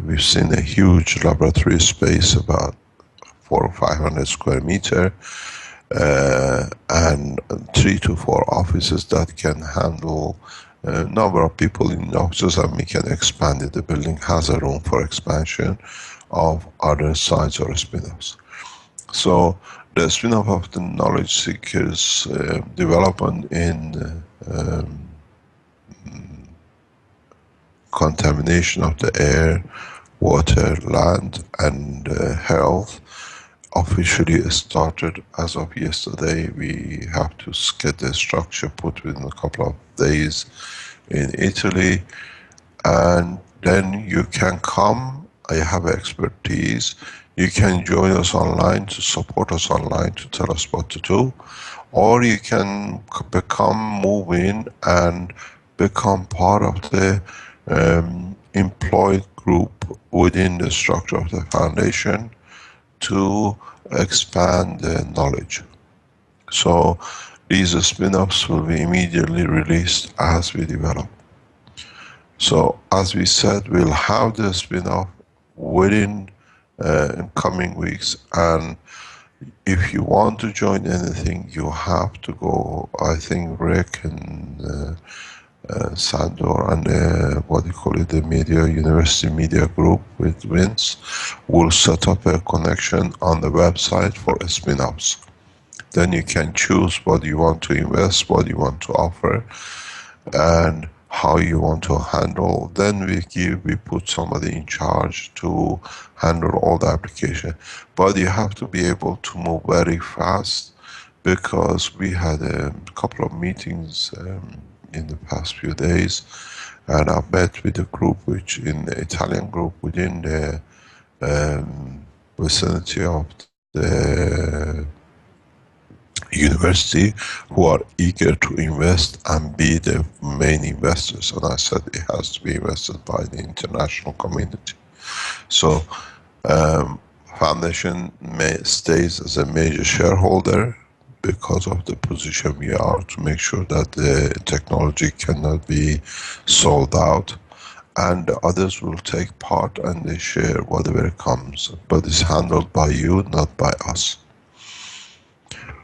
we've seen a huge laboratory space, about 400 or 500 square meter, and 3 to 4 offices that can handle number of people enough just that we can expand it. The building has a room for expansion of other sites or spin-offs. So the spin-off of the knowledge seekers development in contamination of the air, water, land, and health officially started as of yesterday. We have to get the structure put within a couple of days in Italy, and then you can come. I have expertise. You can join us online, to support us online, to tell us what to do, or you can move in and become part of the employed group within the structure of the foundation to expand the knowledge. So these spin-offs will be immediately released as we develop. So as we said, we'll have the spin-off within coming weeks, and if you want to join anything, you have to go. I think Rick and Sandor and the media, university media group with Vince will set up a connection on the website for spin-offs. Then you can choose what you want to invest, what you want to offer, and how you want to handle. Then we put somebody in charge to handle all the application. But you have to be able to move very fast, because we had a couple of meetings in the past few days, and I met with a group, which in the Italian group within the vicinity of the university, who are eager to invest and be the main investors. And I said it has to be invested by the international community. So foundation stays as a major shareholder, because of the position we are, to make sure that the technology cannot be sold out, and the others will take part and they share whatever comes, but it's handled by you, not by us.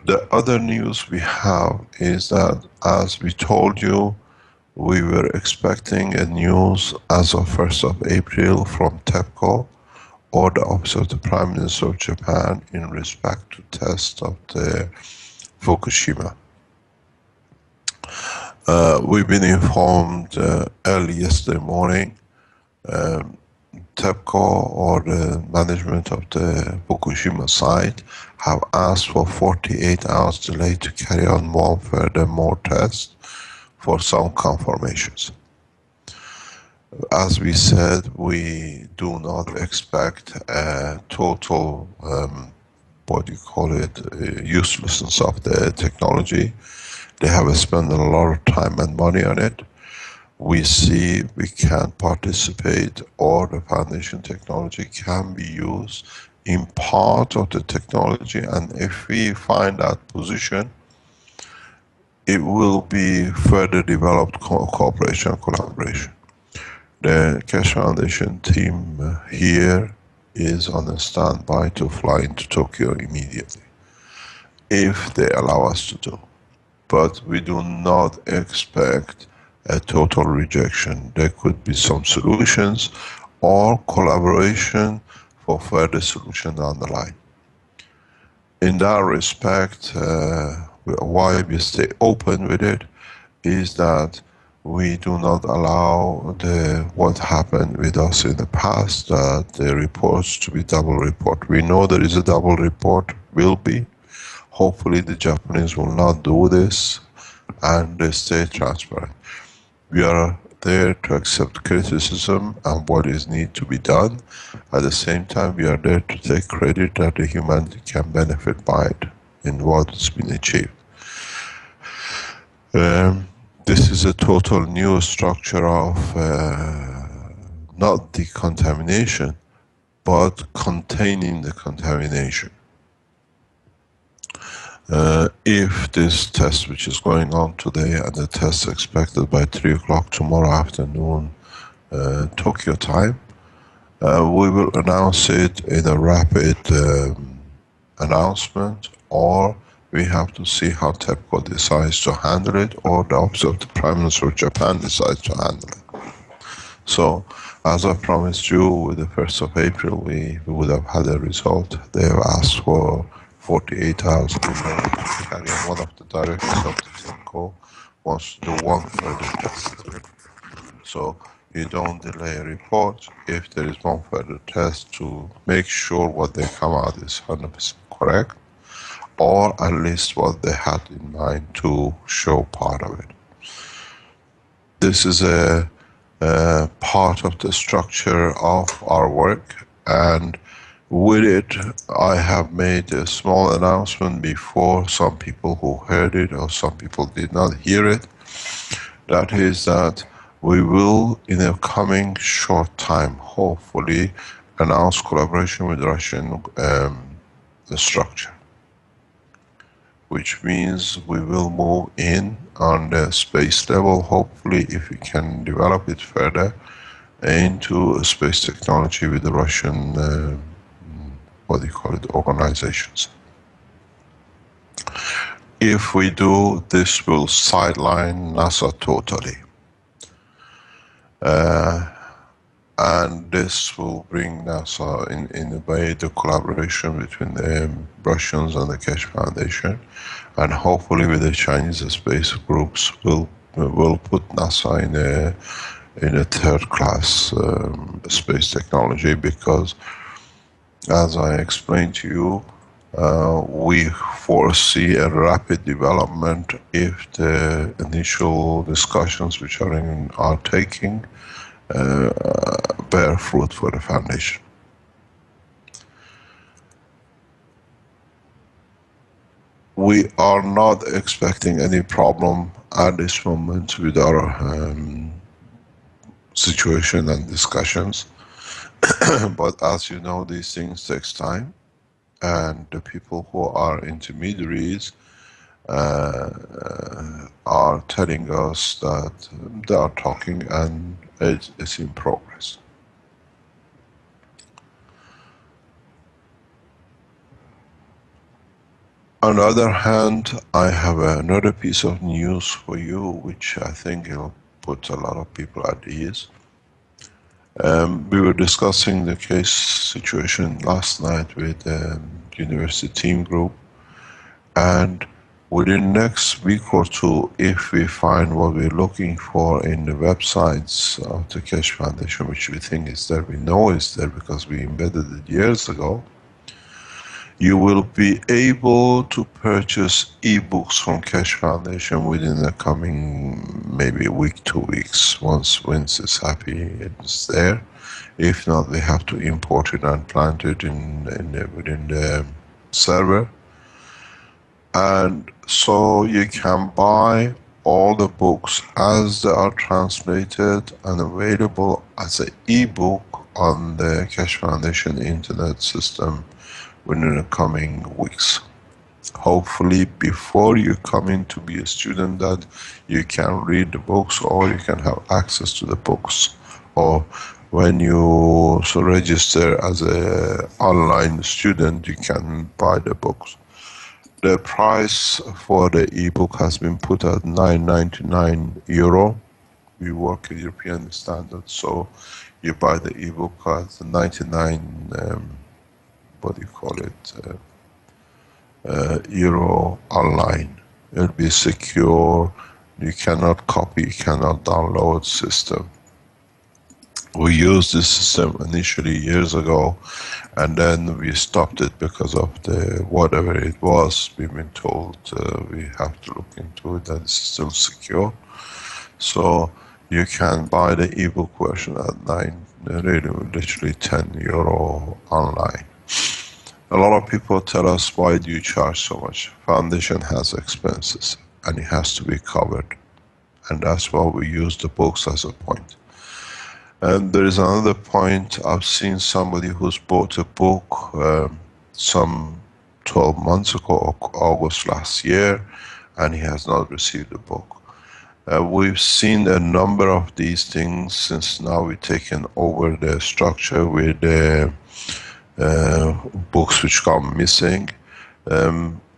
The other news we have is that, as we told you, we were expecting a news as of 1st of April from TEPCO or the Office of the Prime Minister of Japan in respect to test of the Fukushima. We've been informed early yesterday morning, TEPCO, or the management of the Fukushima site, have asked for 48 hours delay to carry on one further more tests for some confirmations. As we said, we do not expect a total uselessness of the technology. They have spent a lot of time and money on it. We see we can participate, or the foundation technology can be used in part of the technology, and if we find that position, it will be further developed cooperation and collaboration. The Keshe Foundation team here is on a standby to fly into Tokyo immediately, if they allow us to do. But we do not expect a total rejection. There could be some solutions or collaboration for further solution down the line. In that respect, why we stay open with it is that we do not allow what happened with us in the past, the reports to be double report. We know there is a double report, will be. Hopefully the Japanese will not do this, and they stay transparent. We are there to accept criticism and what is need to be done. At the same time, we are there to take credit that the humanity can benefit by it in what has been achieved. This is a total new structure of not decontamination, but containing the contamination. If this test, which is going on today, and the test expected by 3 o'clock tomorrow afternoon, Tokyo time, we will announce it in a rapid announcement, or we have to see how TEPCO decides to handle it, or the Office of the Prime Minister of Japan decides to handle it. So, as I promised you, with the 1st of April, we would have had a result. They have asked for 48 hours to carry on. One of the directors of the TEPCO wants to do one further test. So, you don't delay a report if there is one further test to make sure what they come out is 100% correct, or at least what they had in mind to show part of it. This is a part of the structure of our work, and with it I have made a small announcement before, some people who heard it or some people did not hear it. That is that we will, in a coming short time, hopefully announce collaboration with Russian structure, which means we will move in on the space level, hopefully, if we can develop it further, into space technology with the Russian, organizations. If we do, this will sideline NASA totally. And this will bring NASA, in a way, the collaboration between the Russians and the Keshe Foundation, and hopefully with the Chinese space groups will put NASA in a third class space technology, because as I explained to you, we foresee a rapid development if the initial discussions which are taking bear fruit for the foundation. We are not expecting any problem at this moment with our situation and discussions, but as you know, these things takes time, and the people who are intermediaries are telling us that they are talking and it's in progress. On the other hand, I have another piece of news for you, which I think will put a lot of people at ease. We were discussing the case situation last night with the university team group, and within next week or two, if we find what we're looking for in the websites of the Keshe Foundation, which we think is there, we know is there because we embedded it years ago, you will be able to purchase e-books from Keshe Foundation within the coming maybe a week, 2 weeks. Once Vince is happy, it's there. If not, we have to import it and plant it within the server. And so you can buy all the books as they are translated and available as an e-book on the Keshe Foundation internet system within the coming weeks. Hopefully before you come in to be a student, that you can read the books or you can have access to the books, or when you register as an online student, you can buy the books. The price for the e-book has been put at €9.99. We work with European standards, so you buy the e-book at 99 euro online. It'll be secure, you cannot copy, you cannot download system. We used this system initially years ago, and then we stopped it because of the whatever it was. We've been told we have to look into it, that it's still secure. So you can buy the ebook version at literally 10 euro online. A lot of people tell us, why do you charge so much? Foundation has expenses and it has to be covered, and that's why we use the books as a point. And there is another point. I've seen somebody who's bought a book some 12 months ago, August last year, and he has not received the book. We've seen a number of these things since now we've taken over the structure with the books which come missing.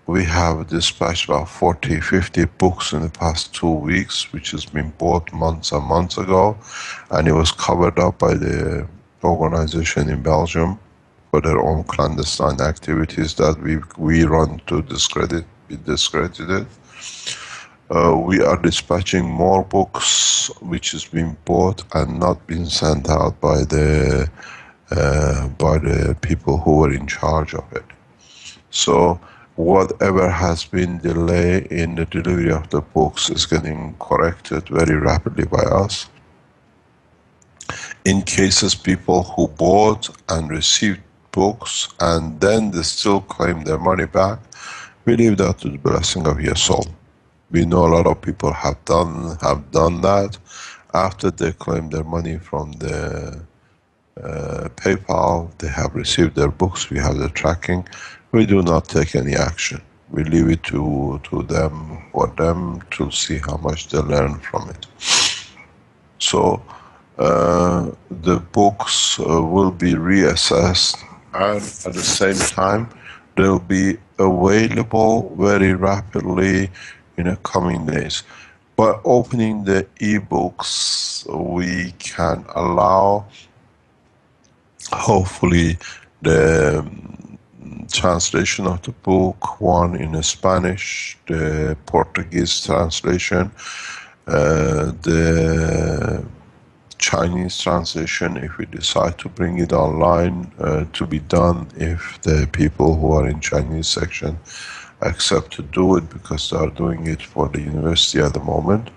we have dispatched about 40, 50 books in the past 2 weeks, which has been bought months and months ago, and it was covered up by the organization in Belgium for their own clandestine activities that we run to be discredited. We are dispatching more books which has been bought and not been sent out by the people who were in charge of it. So whatever has been delayed in the delivery of the books is getting corrected very rapidly by us. In cases people who bought and received books and then they still claim their money back, we leave that to the blessing of your soul. We know a lot of people have done that. After they claim their money from the PayPal, they have received their books, we have the tracking. We do not take any action. We leave it to them, for them to see how much they learn from it. So the books will be reassessed, and at the same time they'll be available very rapidly in the coming days. By opening the e-books, we can allow, hopefully, the translation of the book, one in Spanish, the Portuguese translation, the Chinese translation, if we decide to bring it online, to be done if the people who are in Chinese section accept to do it, because they are doing it for the university at the moment.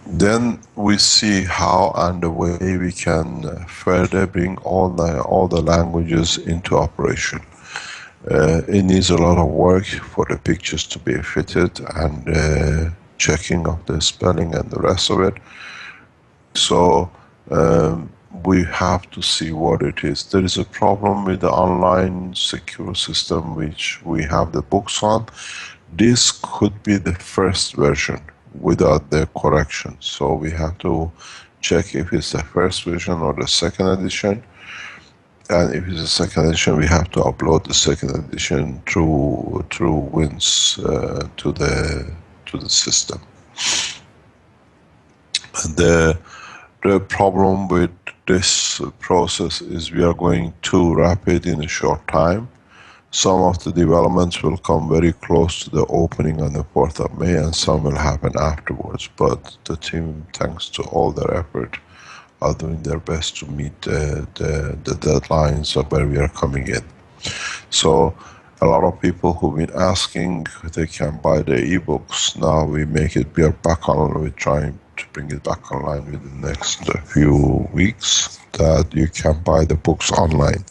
Then we see how and the way we can further bring all the languages into operation. It needs a lot of work for the pictures to be fitted and checking of the spelling and the rest of it. So we have to see what it is. There is a problem with the online secure system which we have the books on. This could be the first version without the correction. So we have to check if it's the first version or the second edition. And if it's the second edition, we have to upload the second edition through WINS to the system. And the problem with this process is we are going too rapid in a short time. Some of the developments will come very close to the opening on the 4th of May, and some will happen afterwards. But the team, thanks to all their effort, are doing their best to meet the deadlines of where we are coming in. So a lot of people who've been asking if they can buy the ebooks, now we are back on, we're trying to bring it back online within the next few weeks, that you can buy the books online.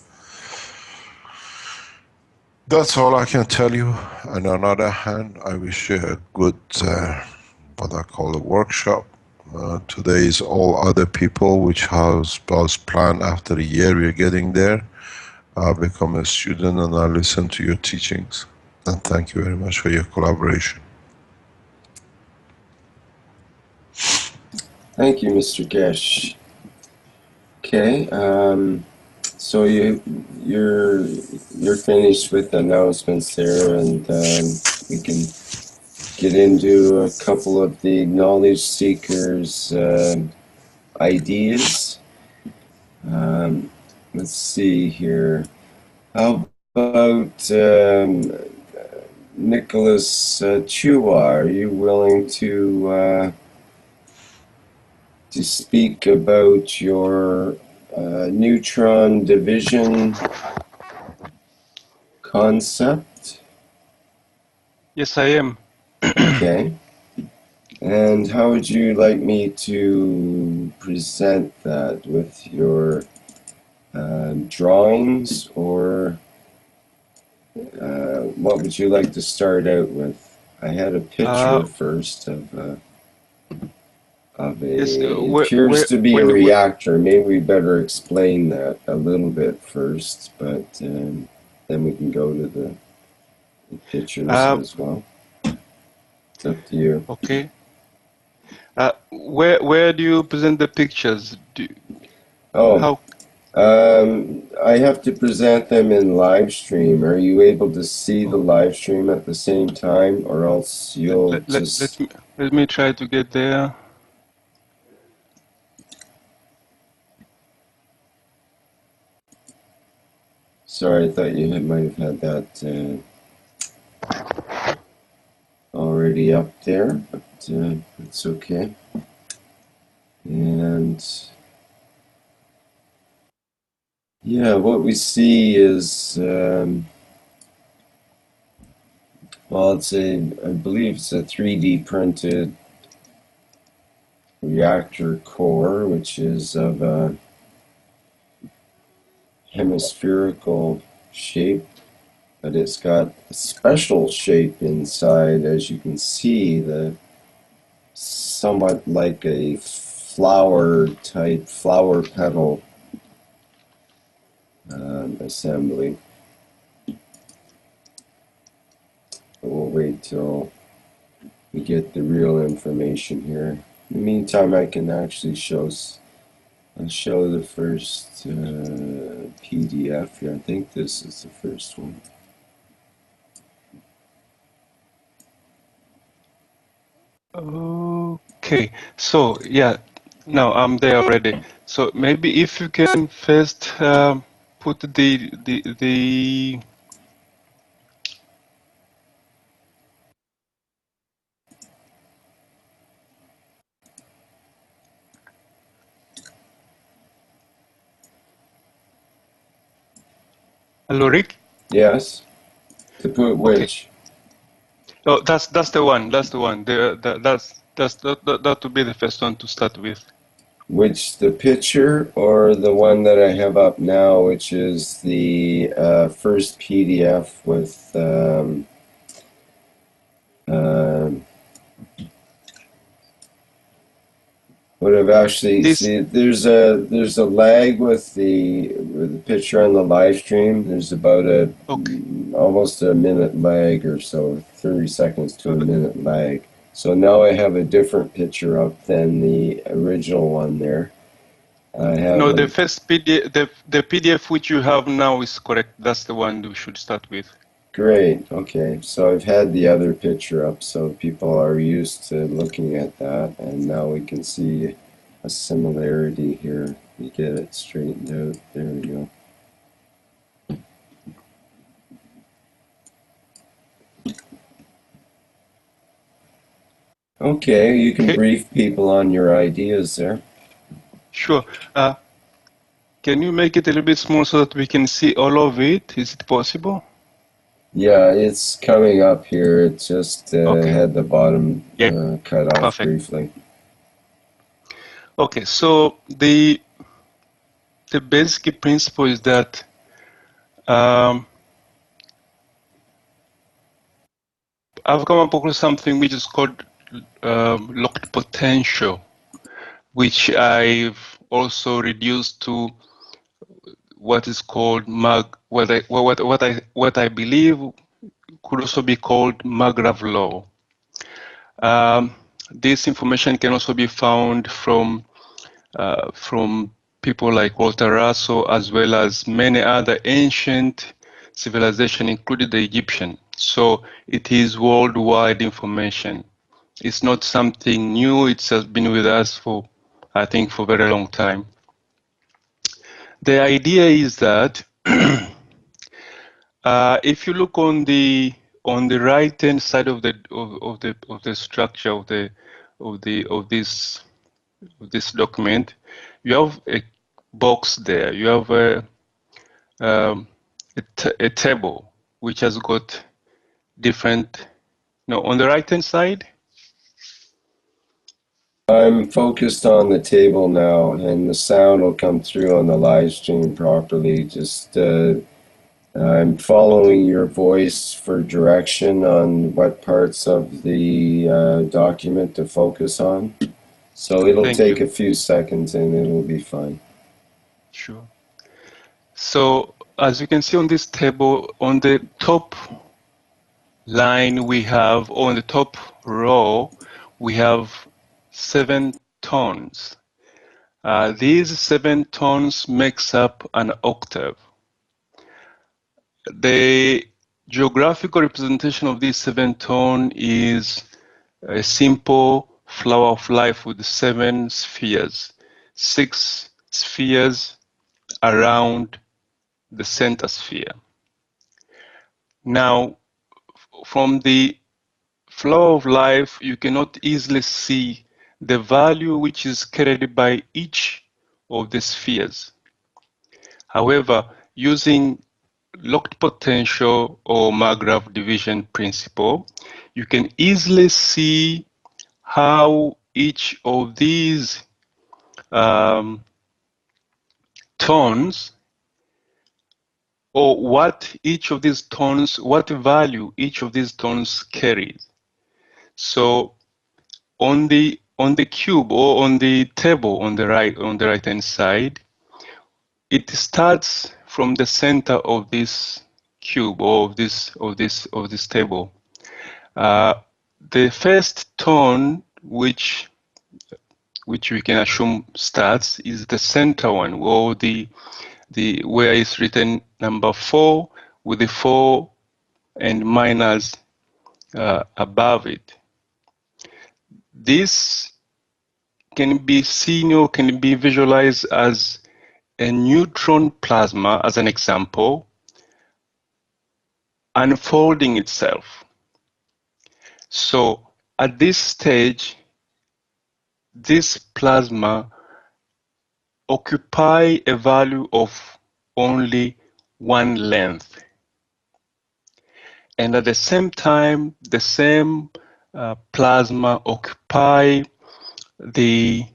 That's all I can tell you. And on the other hand, I wish you a good, what I call a workshop. Today is all other people, which was planned after a year we're getting there. I'll become a student and I'll listen to your teachings. And thank you very much for your collaboration. Thank you, Mr. Keshe. Okay, so you're finished with announcements there, and we can get into a couple of the knowledge seekers' ideas. Let's see here. How about Nicholas Chua? Are you willing to speak about your neutron division concept? Yes, I am. Okay. And how would you like me to present that? With your drawings, or what would you like to start out with? I had a picture first of a Yes, appears to be a reactor. Maybe we better explain that a little bit first, but then we can go to the pictures as well. It's up to you. Okay. Where do you present the pictures? How? I have to present them in live stream. Are you able to see the live stream at the same time, or else you'll just... Let me try to get there. Sorry, I thought you might have had that already up there, but it's okay. And yeah, what we see is, well, I believe it's a 3D printed reactor core, which is of a hemispherical shape, but it's got a special shape inside, as you can see, somewhat like a flower petal assembly. But we'll wait till we get the real information here. In the meantime, I can actually I'll show the first PDF here. I think this is the first one. Okay, so yeah, now I'm there already. So maybe if you can first put the Hello, Rick? Yes. To put which? Okay. Oh, that's the one. That's the one. That would be the first one to start with. Which, the picture or the one that I have up now, which is the first PDF with what I've actually see, there's a lag with the picture on the live stream. There's about almost a minute lag or so, 30 seconds to a minute lag. So now I have a different picture up than the original one there. No, the first PDF, the PDF which you have now is correct. That's the one we should start with. Great. Okay. So I've had the other picture up, so people are used to looking at that, and now we can see a similarity here. We get it straightened out. There we go. Okay, you can brief people on your ideas there. Sure. Can you make it a little bit small so that we can see all of it? Is it possible? Yeah, it's coming up here. It just had the bottom cut off briefly. Okay, so the basic principle is that I've come up with something which is called locked potential, which I've also reduced to what is called what I believe could also be called Margrav law. This information can also be found from people like Walter Russell, as well as many other ancient civilizations, including the Egyptian. So it is worldwide information. It's not something new. It has been with us for, I think, for a very long time. The idea is that if you look on the right-hand side of the structure of this document, you have a box there. You have a table which has got different. No, on the right-hand side. I'm focused on the table now, and the sound will come through on the live stream properly. Just I'm following your voice for direction on what parts of the document to focus on. So it'll take a few seconds and it'll be fine. Sure. So as you can see on this table, on the top line we have, on the top row, we have 7 tones. These 7 tones makes up an octave. The geographical representation of these 7 tones is a simple flower of life with 7 spheres, 6 spheres around the center sphere. Now, from the flower of life, you cannot easily see the value which is carried by each of the spheres. However, using locked potential or Markgraf division principle, you can easily see how each of these tones, or what each of these tones, what value each of these tones carries. So on the cube or on the table on the right hand side, it starts from the center of this cube or of this table. The first tone which we can assume starts is the center one, or the where it's written number 4 with the 4 and minus above it. This can be seen or can be visualized as a neutron plasma, as an example, unfolding itself. So at this stage, this plasma occupy a value of only 1 length. And at the same time, the same plasma occupy the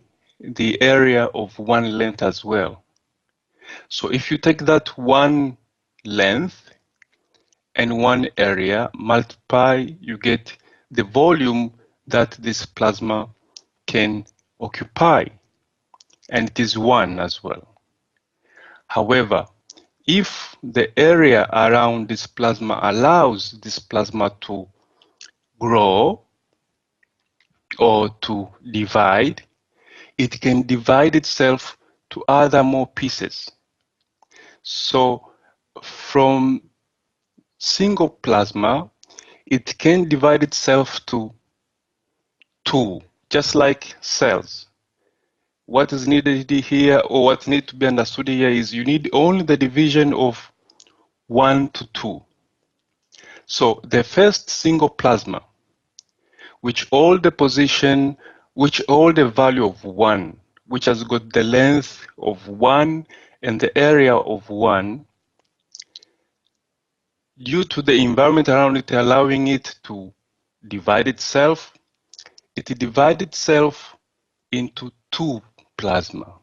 area of 1 length as well. So if you take that 1 length and 1 area, multiply, you get the volume that this plasma can occupy, and it is 1 as well. However, if the area around this plasma allows this plasma to grow or to divide, it can divide itself to other more pieces. So from single plasma, it can divide itself to 2, just like cells. What is needed here, or what needs to be understood here, is you need only the division of 1 to 2. So the first single plasma, which all the value of 1, which has got the length of 1 and the area of 1, due to the environment around it allowing it to divide itself, it divides itself into 2 plasma.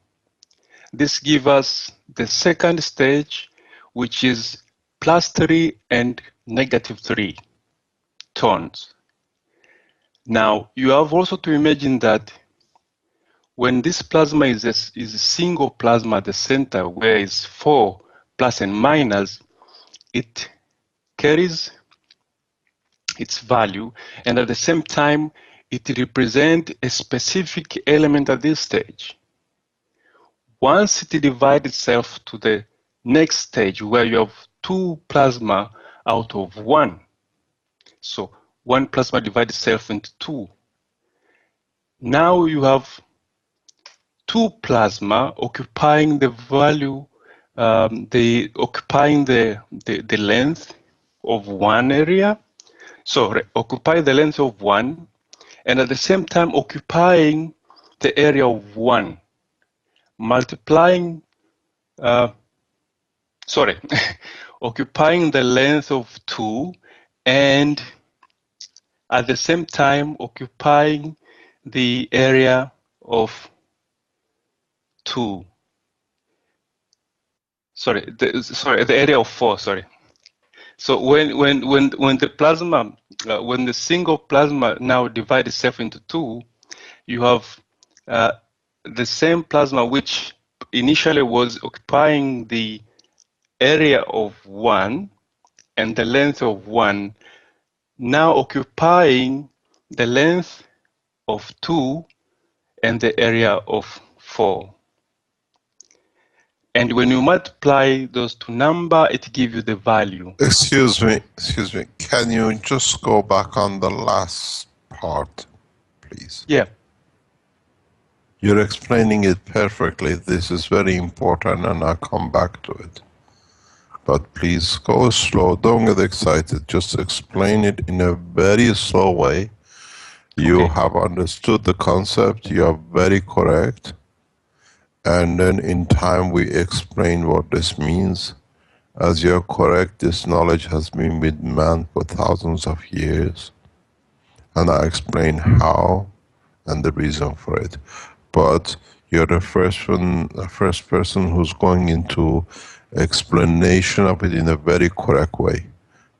This gives us the second stage, which is +3 and -3 tones. Now, you have also to imagine that when this plasma is a single plasma at the center, where it's 4 plus and minus, it carries its value, and at the same time, it represents a specific element at this stage. Once it divides itself to the next stage, where you have 2 plasma out of 1, so 1 plasma divides itself into 2. Now you have 2 plasma occupying the value, occupying the length of 1 area. So occupy the length of 1, and at the same time occupying the area of 1, multiplying, occupying the length of 2, and at the same time occupying the area of 2. The area of 4. So when the plasma, when the single plasma now divides itself into 2, you have the same plasma which initially was occupying the area of 1 and the length of 1, now occupying the length of 2 and the area of 4. And when you multiply those two numbers, it gives you the value. Excuse me. Can you just go back on the last part, please? Yeah. You're explaining it perfectly. This is very important, and I'll come back to it. But please go slow. Don't get excited. Just explain it in a very slow way. You have understood the concept. You are very correct. And then in time we explain what this means. As you're correct, this knowledge has been with man for thousands of years. And I explain how and the reason for it. But you're the first person who's going into explanation of it in a very correct way.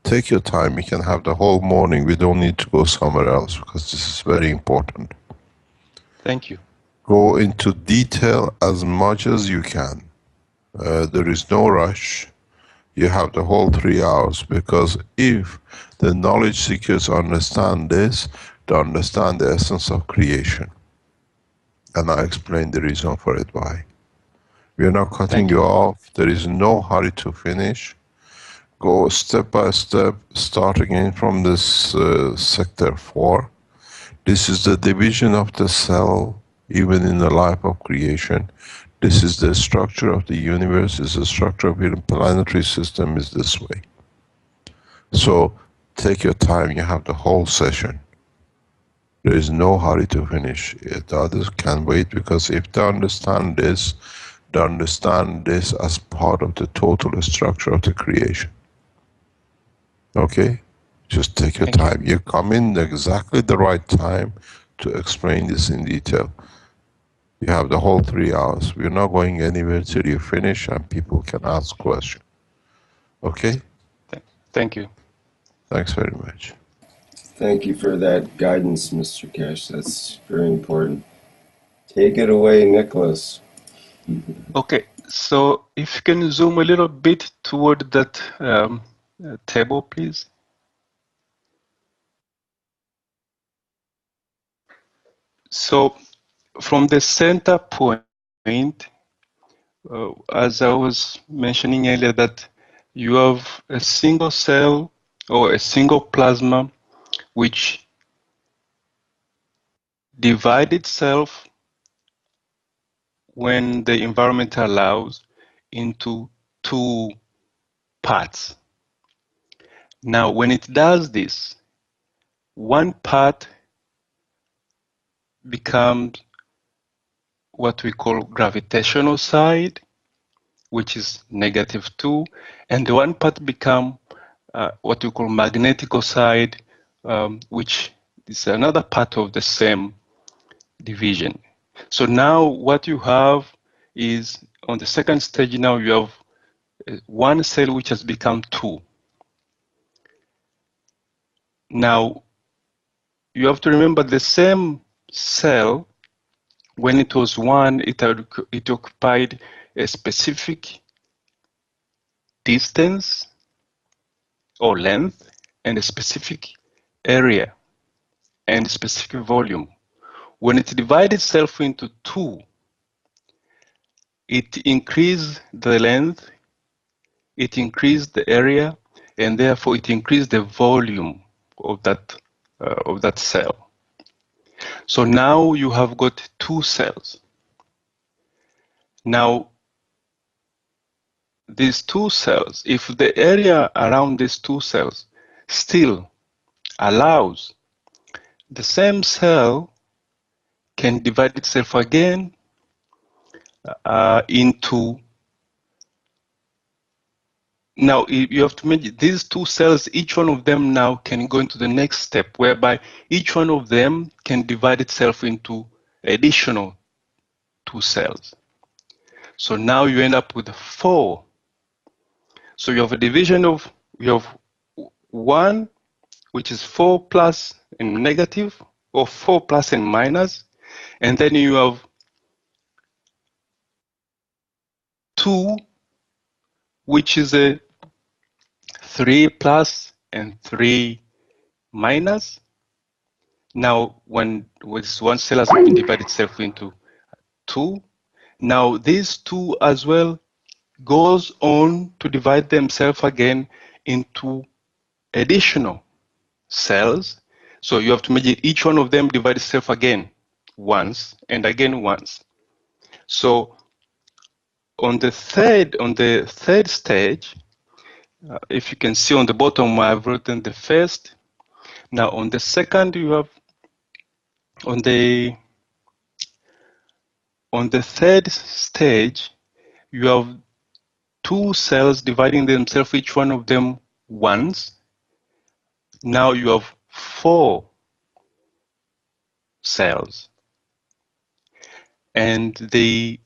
Take your time. You can have the whole morning. We don't need to go somewhere else because this is very important. Thank you. Go into detail as much as you can. There is no rush. You have the whole 3 hours, because if the knowledge seekers understand this, they understand the essence of creation. And I explain the reason for it why. We are not cutting you off. There is no hurry to finish. Go step by step, starting in from this sector 4. This is the division of the cell, even in the life of creation. This is the structure of the universe. This is the structure of your planetary system is this way. So take your time. You have the whole session. There is no hurry to finish. The others can wait, because if they understand this as part of the total structure of the creation. Okay? Just take your time. You come in exactly the right time to explain this in detail. You have the whole 3 hours. We're not going anywhere till you finish and people can ask questions. Okay? Thank you. Thanks very much. Thank you for that guidance, Mr. Keshe. That's very important. Take it away, Nicholas. Okay, so if you can zoom a little bit toward that table, please. So from the center point, as I was mentioning earlier, that you have a single cell or a single plasma which divides itself when the environment allows into 2 parts. Now, when it does this, one part becomes what we call gravitational side, which is -2, and the one part become what we call magnetical side, which is another part of the same division. So now what you have is, on the second stage now, you have one cell which has become 2. Now, you have to remember the same cell, when it was 1, it occupied a specific distance or length and a specific area and a specific volume. When it divided itself into 2, it increased the length, it increased the area, and therefore it increased the volume of that cell. So now you have got 2 cells. Now, these 2 cells, if the area around these 2 cells still allows, the same cell can divide itself again into. Now, you have to imagine these 2 cells, each one of them now can go into the next step, whereby each one of them can divide itself into additional 2 cells. So now you end up with 4. So you have a division of, you have 1, which is 4 plus and negative, or 4 plus and minus, and then you have 2, which is a 3 plus and 3 minus. Now, when with one cell has been divided itself into 2, now these 2 as well goes on to divide themselves again into additional cells. So you have to imagine each one of them divide itself again once and again once. So on the third stage, if you can see on the bottom, I've written the first. Now on the second, you have on the third stage, you have two cells dividing themselves, each one of them once. Now you have 4 cells. And the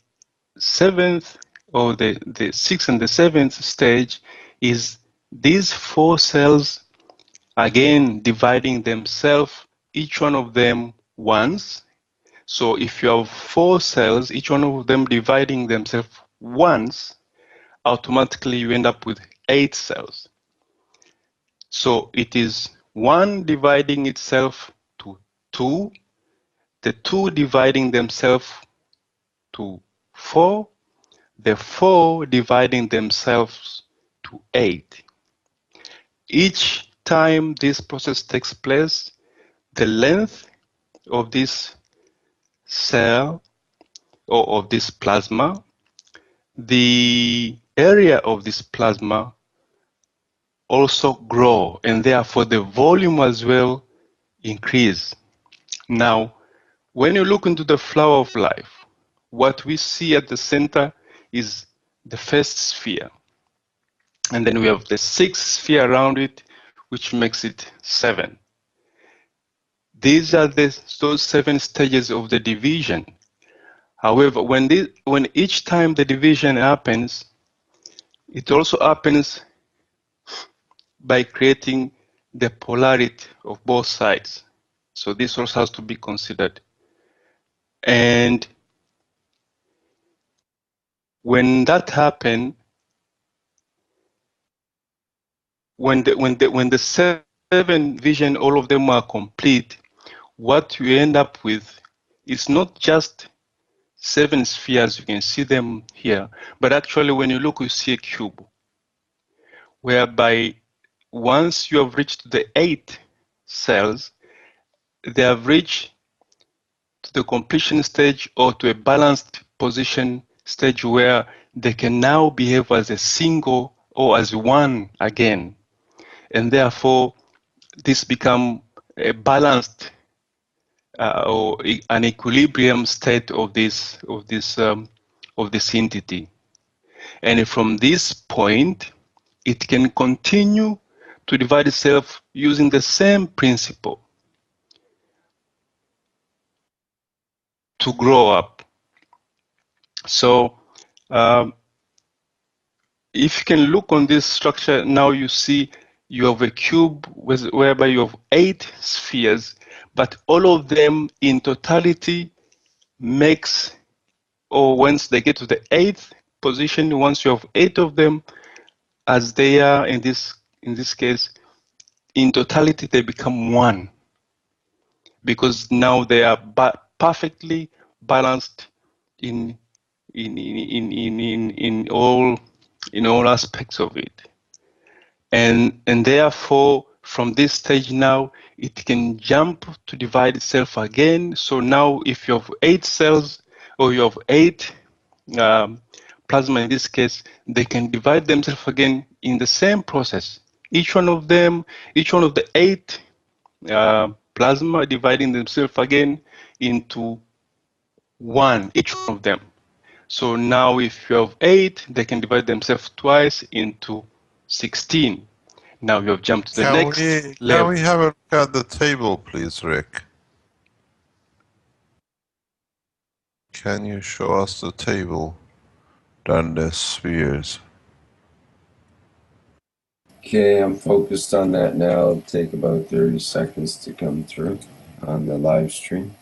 seventh, or the sixth and the seventh stage is these 4 cells again dividing themselves, each one of them once. So if you have 4 cells, each one of them dividing themselves once, automatically you end up with 8 cells. So it is 1 dividing itself to 2, the 2 dividing themselves to 4, the 4 dividing themselves to 8. Each time this process takes place, the length of this cell or of this plasma, the area of this plasma also grow, and therefore the volume as well increase. Now, when you look into the flower of life, what we see at the center is the first sphere. And then we have the 6th sphere around it, which makes it 7. These are those 7 stages of the division. However, when each time the division happens, it also happens by creating the polarity of both sides. So this also has to be considered. And when that happens, when the 7 vision, all of them are complete, what you end up with is not just 7 spheres, you can see them here, but actually when you look, you see a cube, whereby once you have reached the 8 cells, they have reached to the completion stage or to a balanced position stage where they can now behave as a single or as one again. And therefore, this become a balanced or an equilibrium state of this entity. And from this point, it can continue to divide itself using the same principle to grow up. So if you can look on this structure, now you see you have a cube whereby you have 8 spheres, but all of them in totality makes, or once they get to the 8th position, once you have 8 of them, as they are in this case, in totality they become 1, because now they are perfectly balanced in all aspects of it. And therefore, from this stage now, it can jump to divide itself again. So now if you have 8 cells, or you have 8 plasma in this case, they can divide themselves again in the same process. Each one of the 8 plasma dividing themselves again into 1, each one of them. So now if you have 8, they can divide themselves twice into 16. Now you have jumped to the next level. Can we have a look at the table, please, Rick? Can you show us the table, then the spheres? Okay, I'm focused on that now. It'll take about 30 seconds to come through on the live stream.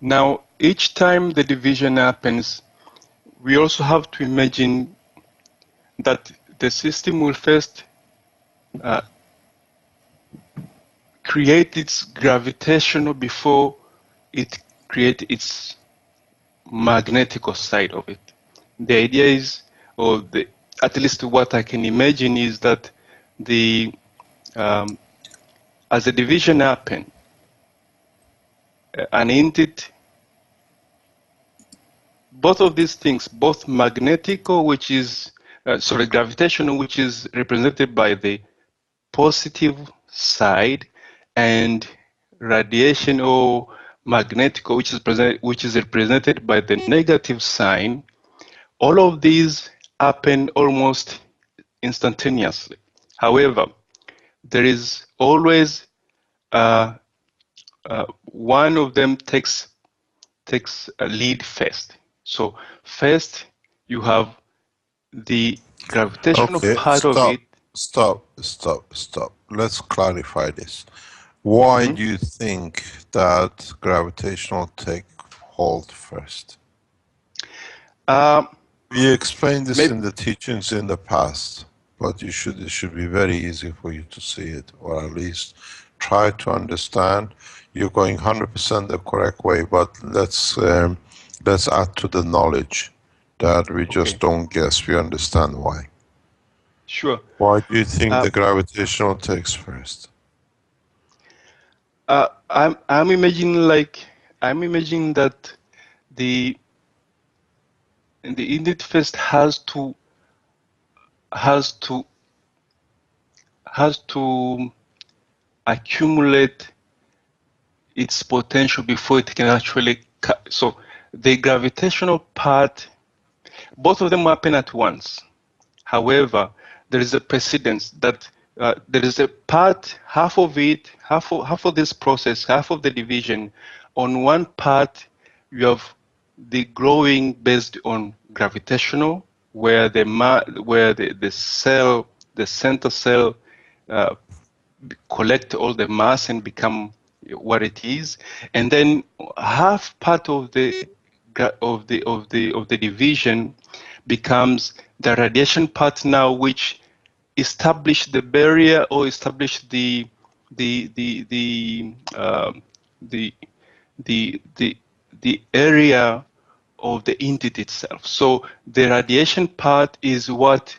Now, each time the division happens, we also have to imagine that the system will first create its gravitational before it creates its magnetical side of it. The idea is, or at least what I can imagine is that as the division happens, an entity, both of these things, both magnetical, which is, gravitational, which is represented by the positive side, and radiation or magnetical, which is represented by the negative sign. All of these happen almost instantaneously. However, there is always one of them takes a lead first. So first you have the gravitational part of it. Stop. Let's clarify this. Why do you think that gravitational take hold first? We explained this in the teachings in the past, but it should be very easy for you to see it, or at least try to understand. You're going 100% the correct way, but let's add to the knowledge that we just don't guess. We understand why. Sure. Why do you think the gravitational takes first? I'm imagining that the unit first has to accumulate its potential before it can actually. So the gravitational part, both of them happen at once. However, there is a precedence that there is a part, half of this process, half of the division. On one part, you have the growing based on gravitational, where the center cell collect all the mass and become what it is, and then half part of the division becomes the radiation part now, which establish the barrier or establish the area of the entity itself. So the radiation part is what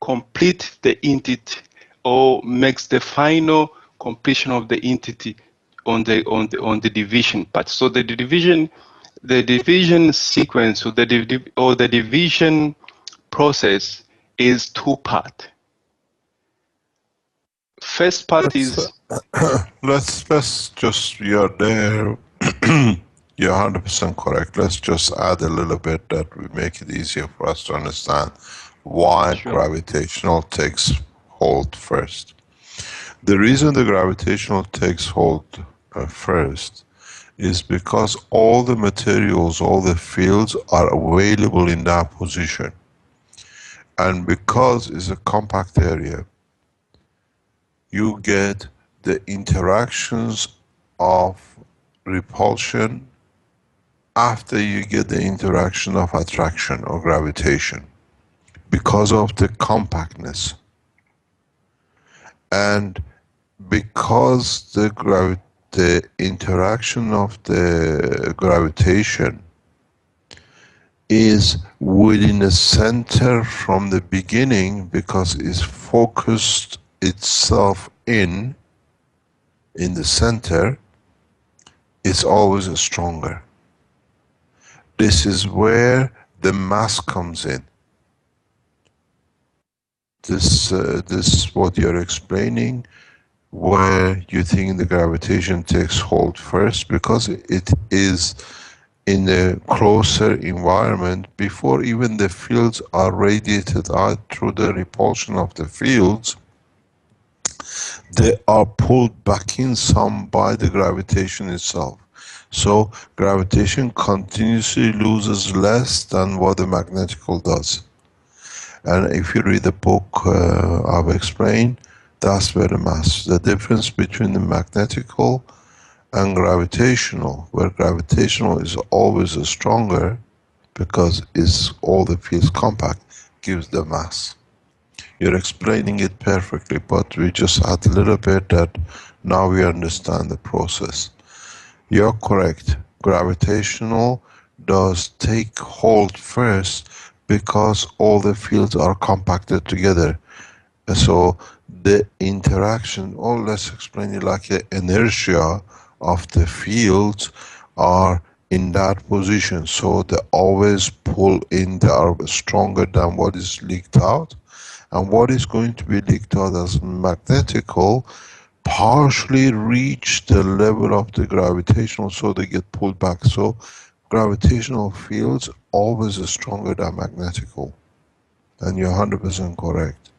completes the entity or makes the final completion of the entity on the division part. So the division sequence or the division process is two-part. First part is let's just, you're there. You're 100% correct. Let's just add a little bit that will make it easier for us to understand why gravitational takes hold first. The reason the gravitational takes hold first is because all the materials, all the fields are available in that position. And because it's a compact area, you get the interactions of repulsion after you get the interaction of attraction or gravitation, because of the compactness. And because the interaction of the gravitation is within a center from the beginning, because it's focused itself in the center, it's always stronger. This is where the mass comes in. This is what you're explaining, where you think the gravitation takes hold first, because it is in a closer environment before even the fields are radiated out through the repulsion of the fields. They are pulled back in some by the gravitation itself. So gravitation continuously loses less than what the magnetical does. And if you read the book I've explained, that's where the mass, the difference between the magnetical and gravitational, where gravitational is always stronger because it's all the fields compact, gives the mass. You're explaining it perfectly, but we just add a little bit that now we understand the process. You're correct. Gravitational does take hold first because all the fields are compacted together. So the interaction, or let's explain it like the inertia of the fields are in that position. So they always pull in, they are stronger than what is leaked out. And what is going to be leaked out as magnetical partially reach the level of the gravitational, so they get pulled back. So gravitational fields always stronger than magnetical. And you're 100% correct.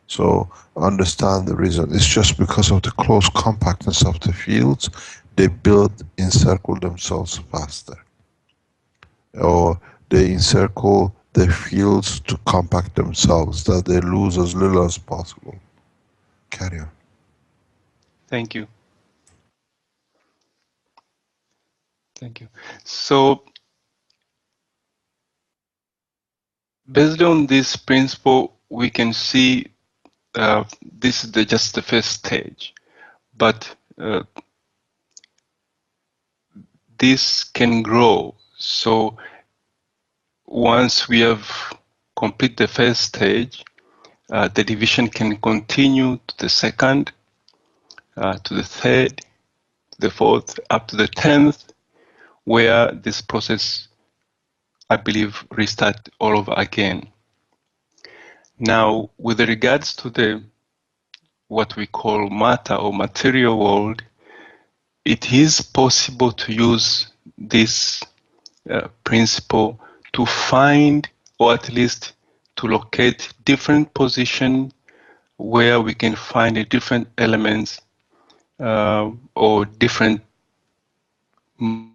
So understand the reason. It's just because of the close compactness of the fields, they build, encircle themselves faster. Or they encircle the fields to compact themselves, that they lose as little as possible. Carry on. Thank you. Thank you. So, based on this principle, we can see this is just the first stage, but this can grow. So once we have completed the first stage, the division can continue to the second, to the third, to the fourth, up to the 10th, where this process, I believe, restart all over again. Now, with regards to the what we call matter or material world, it is possible to use this principle to find, or at least to locate, different positions where we can find the different elements or different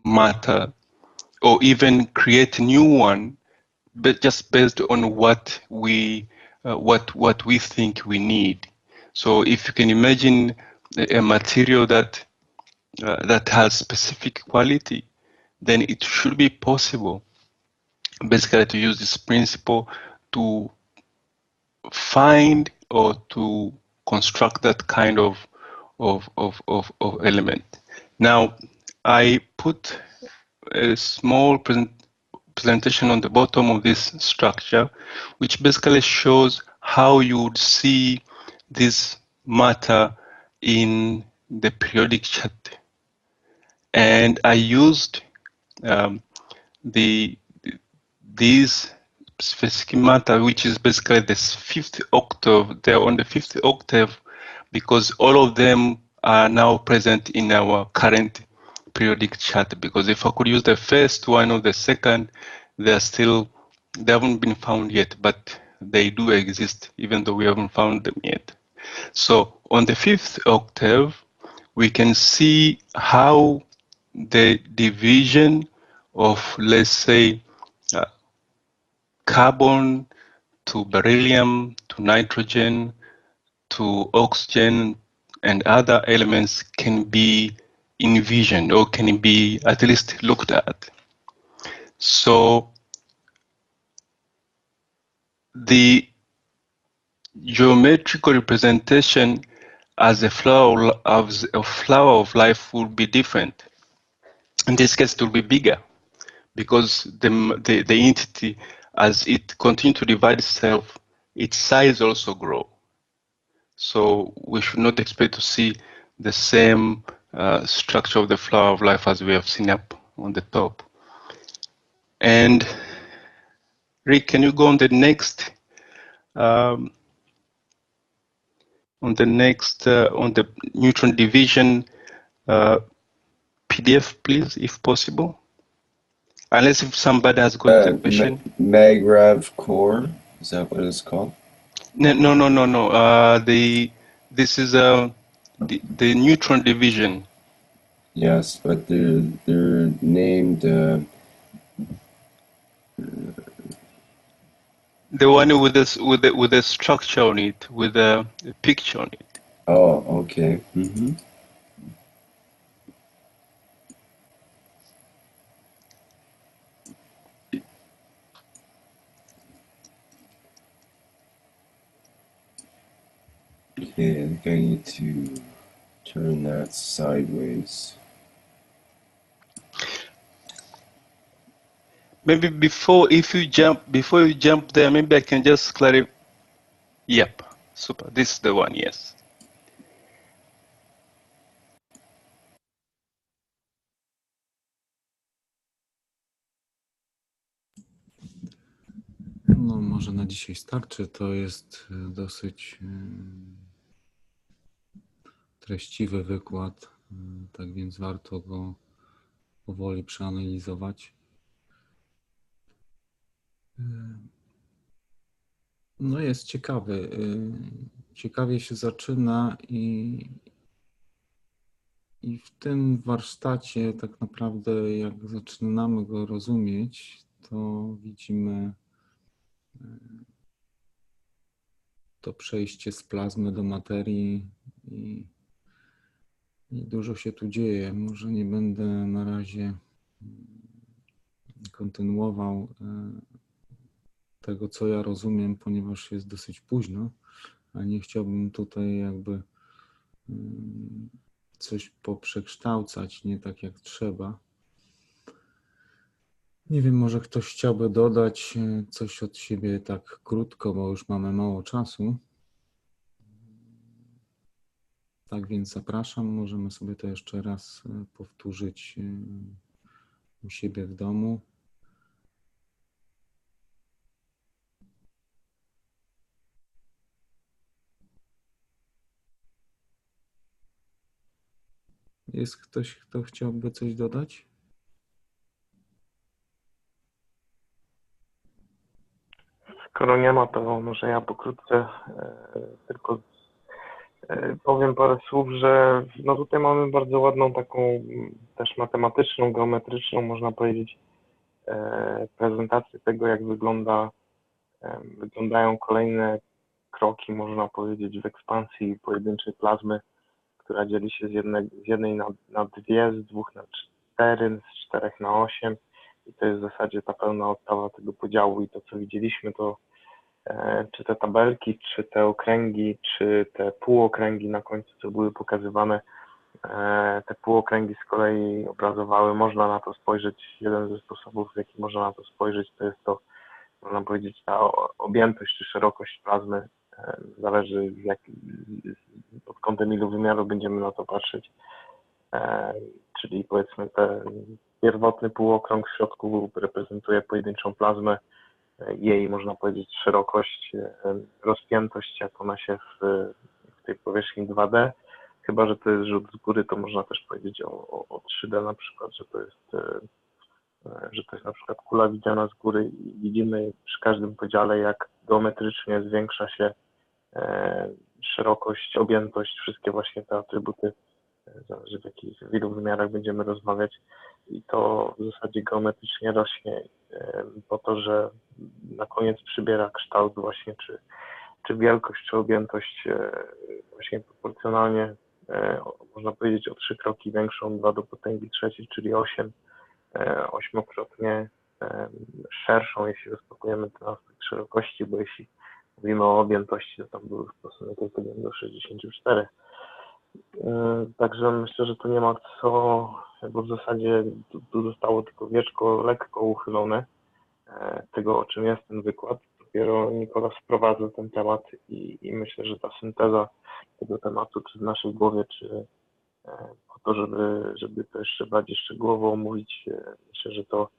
matter, or even create a new one, but just based on what we think we need. So if you can imagine a material that that has specific quality, then it should be possible basically to use this principle to find or to construct that kind of element. Now, I put a small presentation on the bottom of this structure, which basically shows how you would see this matter in the periodic chart. And I used these specific matter, which is basically this 5th octave. They're on the 5th octave because all of them are now present in our current periodic chart. Because if I could use the first one or the second, they haven't been found yet, but they do exist, even though we haven't found them yet. So on the 5th octave, we can see how the division of, let's say, carbon to beryllium to nitrogen to oxygen and other elements can be envisioned or can be at least looked at. So the geometrical representation as a flower of life will be different. In this case, it will be bigger because the entity, as it continues to divide itself, its size also grows. So we should not expect to see the same structure of the flower of life as we have seen up on the top. And Rick, can you go on the next? On the neutron division PDF, please, if possible. Unless if somebody has got the question. Magrav core, is that what it's called? No. This is the neutron division. Yes, but they're named. The one with this with the structure on it, with a picture on it. Oh, okay. Mm-hmm. Okay, I think I need to turn that sideways. Maybe before you jump there, maybe I can just clarify. Yep, super. This is the one. Yes. No, może na dzisiaj starczy. To jest dosyć treściwy wykład, tak więc warto go powoli przeanalizować. No jest ciekawy. Ciekawie się zaczyna i w tym warsztacie tak naprawdę jak zaczynamy go rozumieć, to widzimy to przejście z plazmy do materii i dużo się tu dzieje. Może nie będę na razie kontynuował tego, co ja rozumiem, ponieważ jest dosyć późno, a nie chciałbym tutaj jakby coś poprzekształcać, nie tak jak trzeba. Nie wiem, może ktoś chciałby dodać coś od siebie tak krótko, bo już mamy mało czasu. Tak więc zapraszam, możemy sobie to jeszcze raz powtórzyć u siebie w domu. Jest ktoś, kto chciałby coś dodać? Skoro nie ma, to może ja pokrótce tylko powiem parę słów, że no tutaj mamy bardzo ładną taką też matematyczną, geometryczną, można powiedzieć, prezentację tego, jak wyglądają kolejne kroki, można powiedzieć, w ekspansji pojedynczej plazmy, która dzieli się z jednej na dwie, z dwóch na cztery, z czterech na 8 i to jest w zasadzie ta pełna odprawa tego podziału i to, co widzieliśmy, to czy te tabelki, czy te okręgi, czy te półokręgi na końcu, co były pokazywane, te półokręgi z kolei obrazowały, można na to spojrzeć, jeden ze sposobów, w jaki można na to spojrzeć, to jest to, można powiedzieć, ta objętość czy szerokość plazmy, zależy pod kątem ilu wymiarów będziemy na to patrzeć, czyli powiedzmy ten pierwotny półokrąg w środku reprezentuje pojedynczą plazmę, jej, można powiedzieć, szerokość, rozpiętość, jak ona się w tej powierzchni 2D, chyba że to jest rzut z góry, to można też powiedzieć o 3D na przykład, że to jest na przykład kula widziana z góry i widzimy przy każdym podziale, jak geometrycznie zwiększa się szerokość, objętość, wszystkie właśnie te atrybuty, zależy w ilu wymiarach będziemy rozmawiać i to w zasadzie geometrycznie rośnie po to, że na koniec przybiera kształt właśnie, czy wielkość, czy objętość właśnie proporcjonalnie, można powiedzieć o 3 kroki większą, 2 do potęgi trzeciej, czyli 8, 8-krotnie szerszą, jeśli rozpakujemy ten aspekt szerokości, bo jeśli mówimy o objętości, to tam były stosunek tylko 1 do 64. Także myślę, że tu nie ma co, bo w zasadzie tu zostało tylko wieczko lekko uchylone tego, o czym jest ten wykład. Dopiero Nikolas wprowadza ten temat i myślę, że ta synteza tego tematu, czy w naszej głowie, czy po to, żeby to jeszcze bardziej szczegółowo omówić, myślę, że to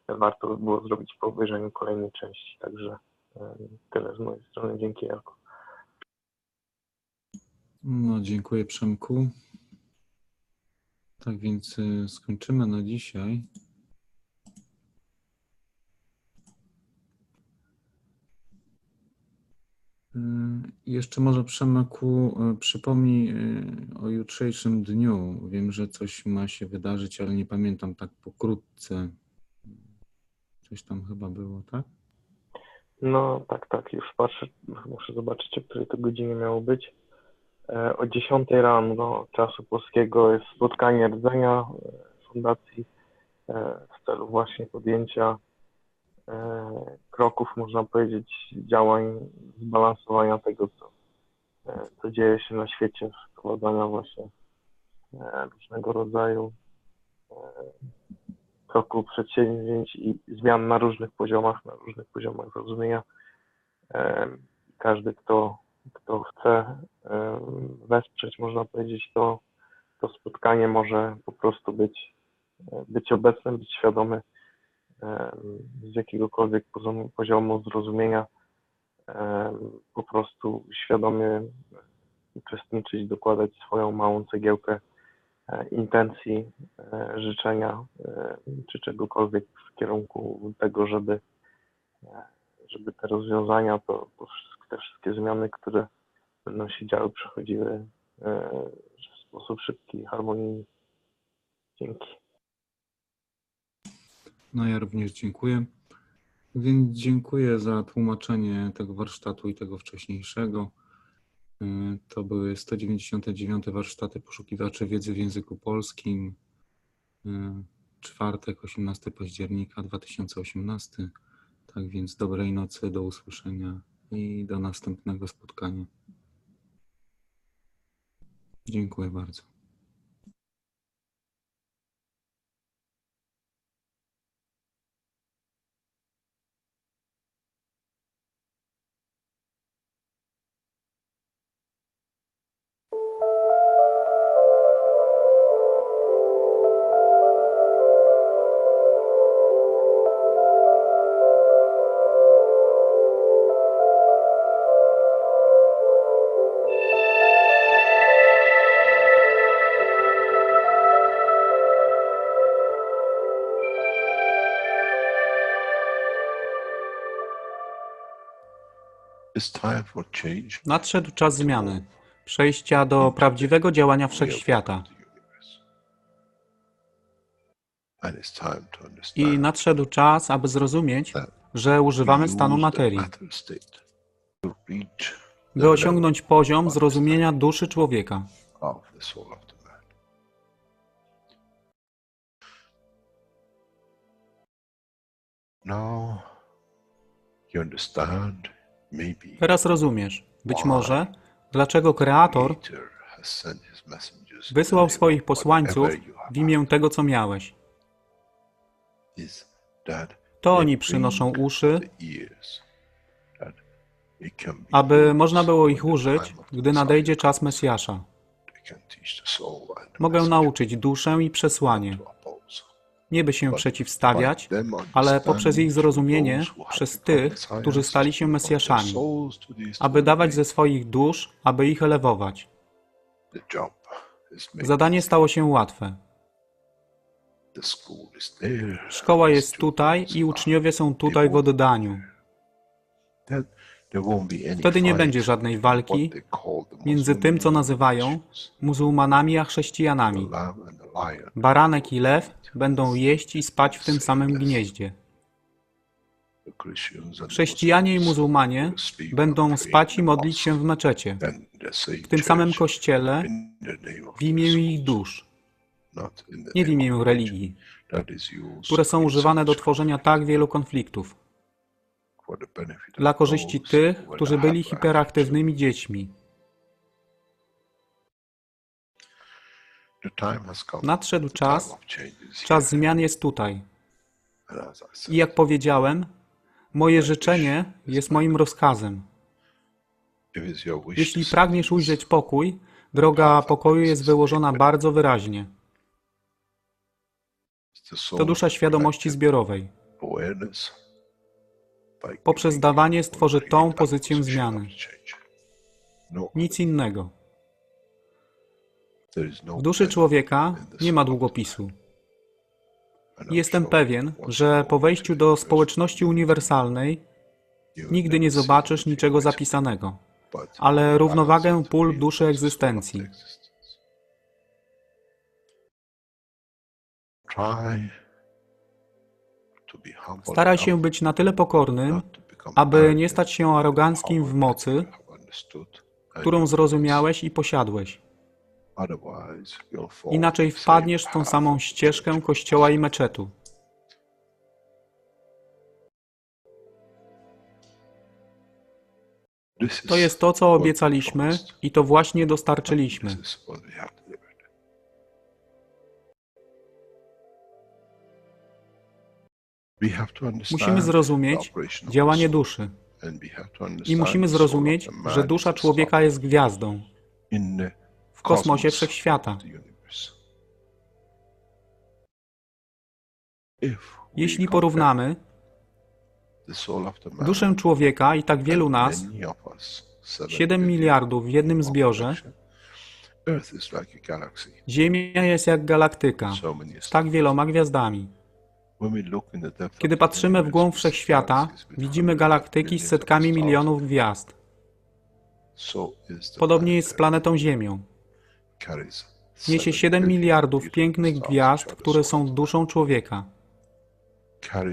warto by było zrobić po obejrzeniu kolejnej części. Także tyle z mojej strony. Dzięki, Jarku. No, dziękuję, Przemku. Tak więc skończymy na dzisiaj. Jeszcze może, Przemku, przypomnij o jutrzejszym dniu. Wiem, że coś ma się wydarzyć, ale nie pamiętam tak pokrótce. Coś tam chyba było, tak? No tak, już patrzę, muszę zobaczyć, o której to godzinie miało być. O 10 rano czasu polskiego jest spotkanie rdzenia fundacji w celu właśnie podjęcia kroków, można powiedzieć, działań zbalansowania tego, co co dzieje się na świecie, wprowadzania właśnie różnego rodzaju kroków, przedsięwzięć i zmian na różnych poziomach zrozumienia. Każdy, kto chce wesprzeć, można powiedzieć, to spotkanie, może po prostu być obecnym, być świadomy z jakiegokolwiek poziomu zrozumienia, po prostu świadomie uczestniczyć, dokładać swoją małą cegiełkę intencji, życzenia, czy czegokolwiek w kierunku tego, żeby te rozwiązania, te wszystkie zmiany, które będą się działy, przechodziły w sposób szybki i harmonijny. Dzięki. No ja również dziękuję. Więc dziękuję za tłumaczenie tego warsztatu i tego wcześniejszego. To były 199 warsztaty poszukiwaczy wiedzy w języku polskim. Czwartek, 18 października 2018. Tak więc dobrej nocy, do usłyszenia i do następnego spotkania. Dziękuję bardzo. Nadszedł czas zmiany, przejścia do prawdziwego działania wszechświata. I nadszedł czas, aby zrozumieć, że używamy stanu materii, by osiągnąć poziom zrozumienia duszy człowieka. Teraz rozumiesz, być może, dlaczego Kreator wysłał swoich posłańców w imię tego, co miałeś. To oni przynoszą uszy, aby można było ich użyć, gdy nadejdzie czas Mesjasza. Mogę nauczyć duszę i przesłanie, nie by się przeciwstawiać, ale poprzez ich zrozumienie przez tych, którzy stali się Mesjaszami, aby dawać ze swoich dusz, aby ich elewować. Zadanie stało się łatwe. Szkoła jest tutaj i uczniowie są tutaj w oddaniu. Wtedy nie będzie żadnej walki między tym, co nazywają muzułmanami, a chrześcijanami. Baranek i lew będą jeść i spać w tym samym gnieździe. Chrześcijanie i muzułmanie będą spać i modlić się w meczecie, w tym samym kościele, w imię ich dusz, nie w imię religii, które są używane do tworzenia tak wielu konfliktów, dla korzyści tych, którzy byli hiperaktywnymi dziećmi. Nadszedł czas, czas zmian jest tutaj. I jak powiedziałem, moje życzenie jest moim rozkazem. Jeśli pragniesz ujrzeć pokój, droga pokoju jest wyłożona bardzo wyraźnie. To dusza świadomości zbiorowej. Poprzez dawanie stworzy tą pozycję zmiany. Nic innego. W duszy człowieka nie ma długopisu. Jestem pewien, że po wejściu do społeczności uniwersalnej nigdy nie zobaczysz niczego zapisanego, ale równowagę pól duszy egzystencji. Staraj się być na tyle pokornym, aby nie stać się aroganckim w mocy, którą zrozumiałeś i posiadłeś. Inaczej wpadniesz w tą samą ścieżkę kościoła i meczetu. To jest to, co obiecaliśmy i to właśnie dostarczyliśmy. Musimy zrozumieć działanie duszy i musimy zrozumieć, że dusza człowieka jest gwiazdą w kosmosie wszechświata. Jeśli porównamy duszę człowieka i tak wielu nas, 7 miliardów w jednym zbiorze, Ziemia jest jak galaktyka z tak wieloma gwiazdami. Kiedy patrzymy w głąb wszechświata, widzimy galaktyki z setkami milionów gwiazd. Podobnie jest z planetą Ziemią. Niesie 7 miliardów pięknych gwiazd, które są duszą człowieka.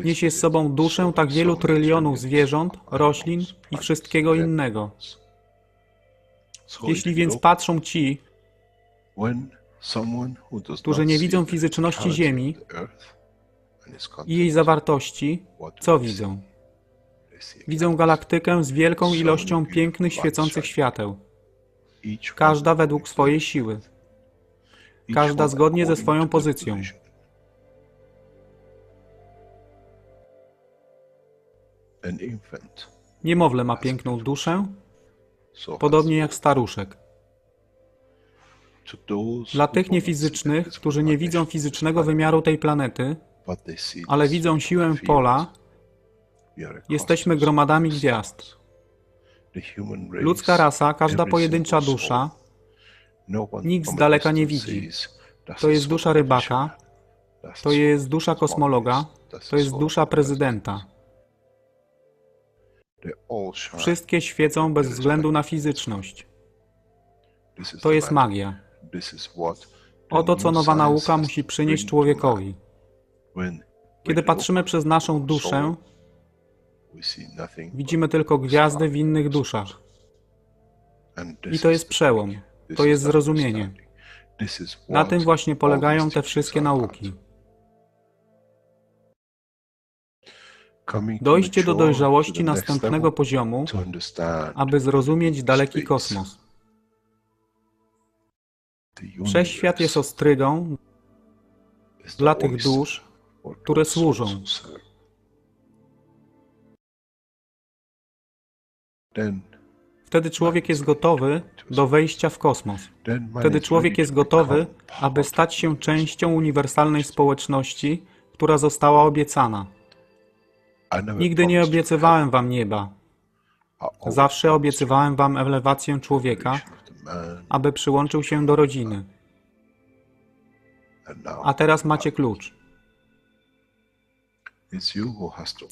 Niesie z sobą duszę tak wielu trylionów zwierząt, roślin i wszystkiego innego. Jeśli więc patrzą ci, którzy nie widzą fizyczności Ziemi i jej zawartości, co widzą? Widzą galaktykę z wielką ilością pięknych, świecących świateł. Każda według swojej siły. Każda zgodnie ze swoją pozycją. Niemowlę ma piękną duszę, podobnie jak staruszek. Dla tych niefizycznych, którzy nie widzą fizycznego wymiaru tej planety, ale widzą siłę pola, jesteśmy gromadami gwiazd. Ludzka rasa, każda pojedyncza dusza, nikt z daleka nie widzi. To jest dusza rybaka, to jest dusza kosmologa, to jest dusza prezydenta. Wszystkie świecą bez względu na fizyczność. To jest magia. Oto, co nowa nauka musi przynieść człowiekowi. Kiedy patrzymy przez naszą duszę, widzimy tylko gwiazdy w innych duszach. I to jest przełom. To jest zrozumienie. Na tym właśnie polegają te wszystkie nauki. Dojście do dojrzałości następnego poziomu, aby zrozumieć daleki kosmos. Wszechświat jest ostrygą dla tych dusz, które służą. Wtedy człowiek jest gotowy do wejścia w kosmos. Wtedy człowiek jest gotowy, aby stać się częścią uniwersalnej społeczności, która została obiecana. Nigdy nie obiecywałem wam nieba. Zawsze obiecywałem wam elewację człowieka, aby przyłączył się do rodziny. A teraz macie klucz.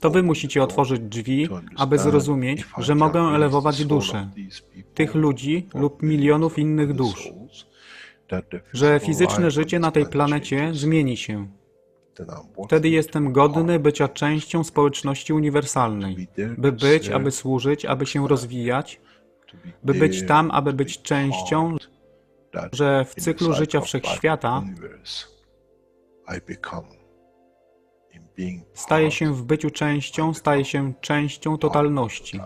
To wy musicie otworzyć drzwi, aby zrozumieć, że mogę elewować duszę tych ludzi lub milionów innych dusz, że fizyczne życie na tej planecie zmieni się. Wtedy jestem godny bycia częścią społeczności uniwersalnej, by być, aby służyć, aby się rozwijać, by być tam, aby być częścią, że w cyklu życia wszechświata staje się w byciu częścią, staje się częścią totalności.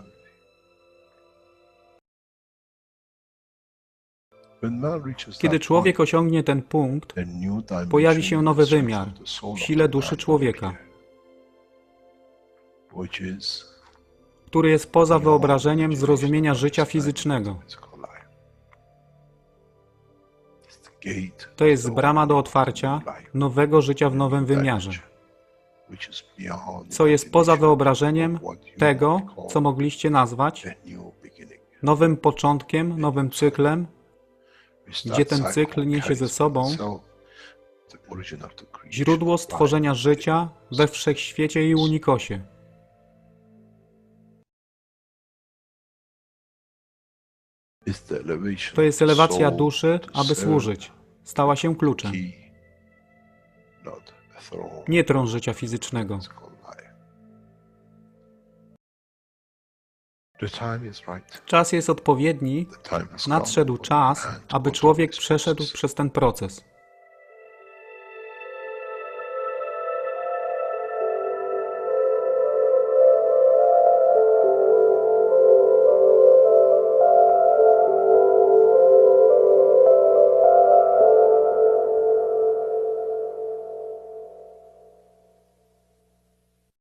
Kiedy człowiek osiągnie ten punkt, pojawi się nowy wymiar w sile duszy człowieka, który jest poza wyobrażeniem zrozumienia życia fizycznego. To jest brama do otwarcia nowego życia w nowym wymiarze, co jest poza wyobrażeniem tego, co mogliście nazwać nowym początkiem, nowym cyklem, gdzie ten cykl niesie ze sobą źródło stworzenia życia we wszechświecie i unikosie. To jest elewacja duszy, aby służyć. Stała się kluczem. Nie tron życia fizycznego. Czas jest odpowiedni, nadszedł czas, aby człowiek przeszedł przez ten proces.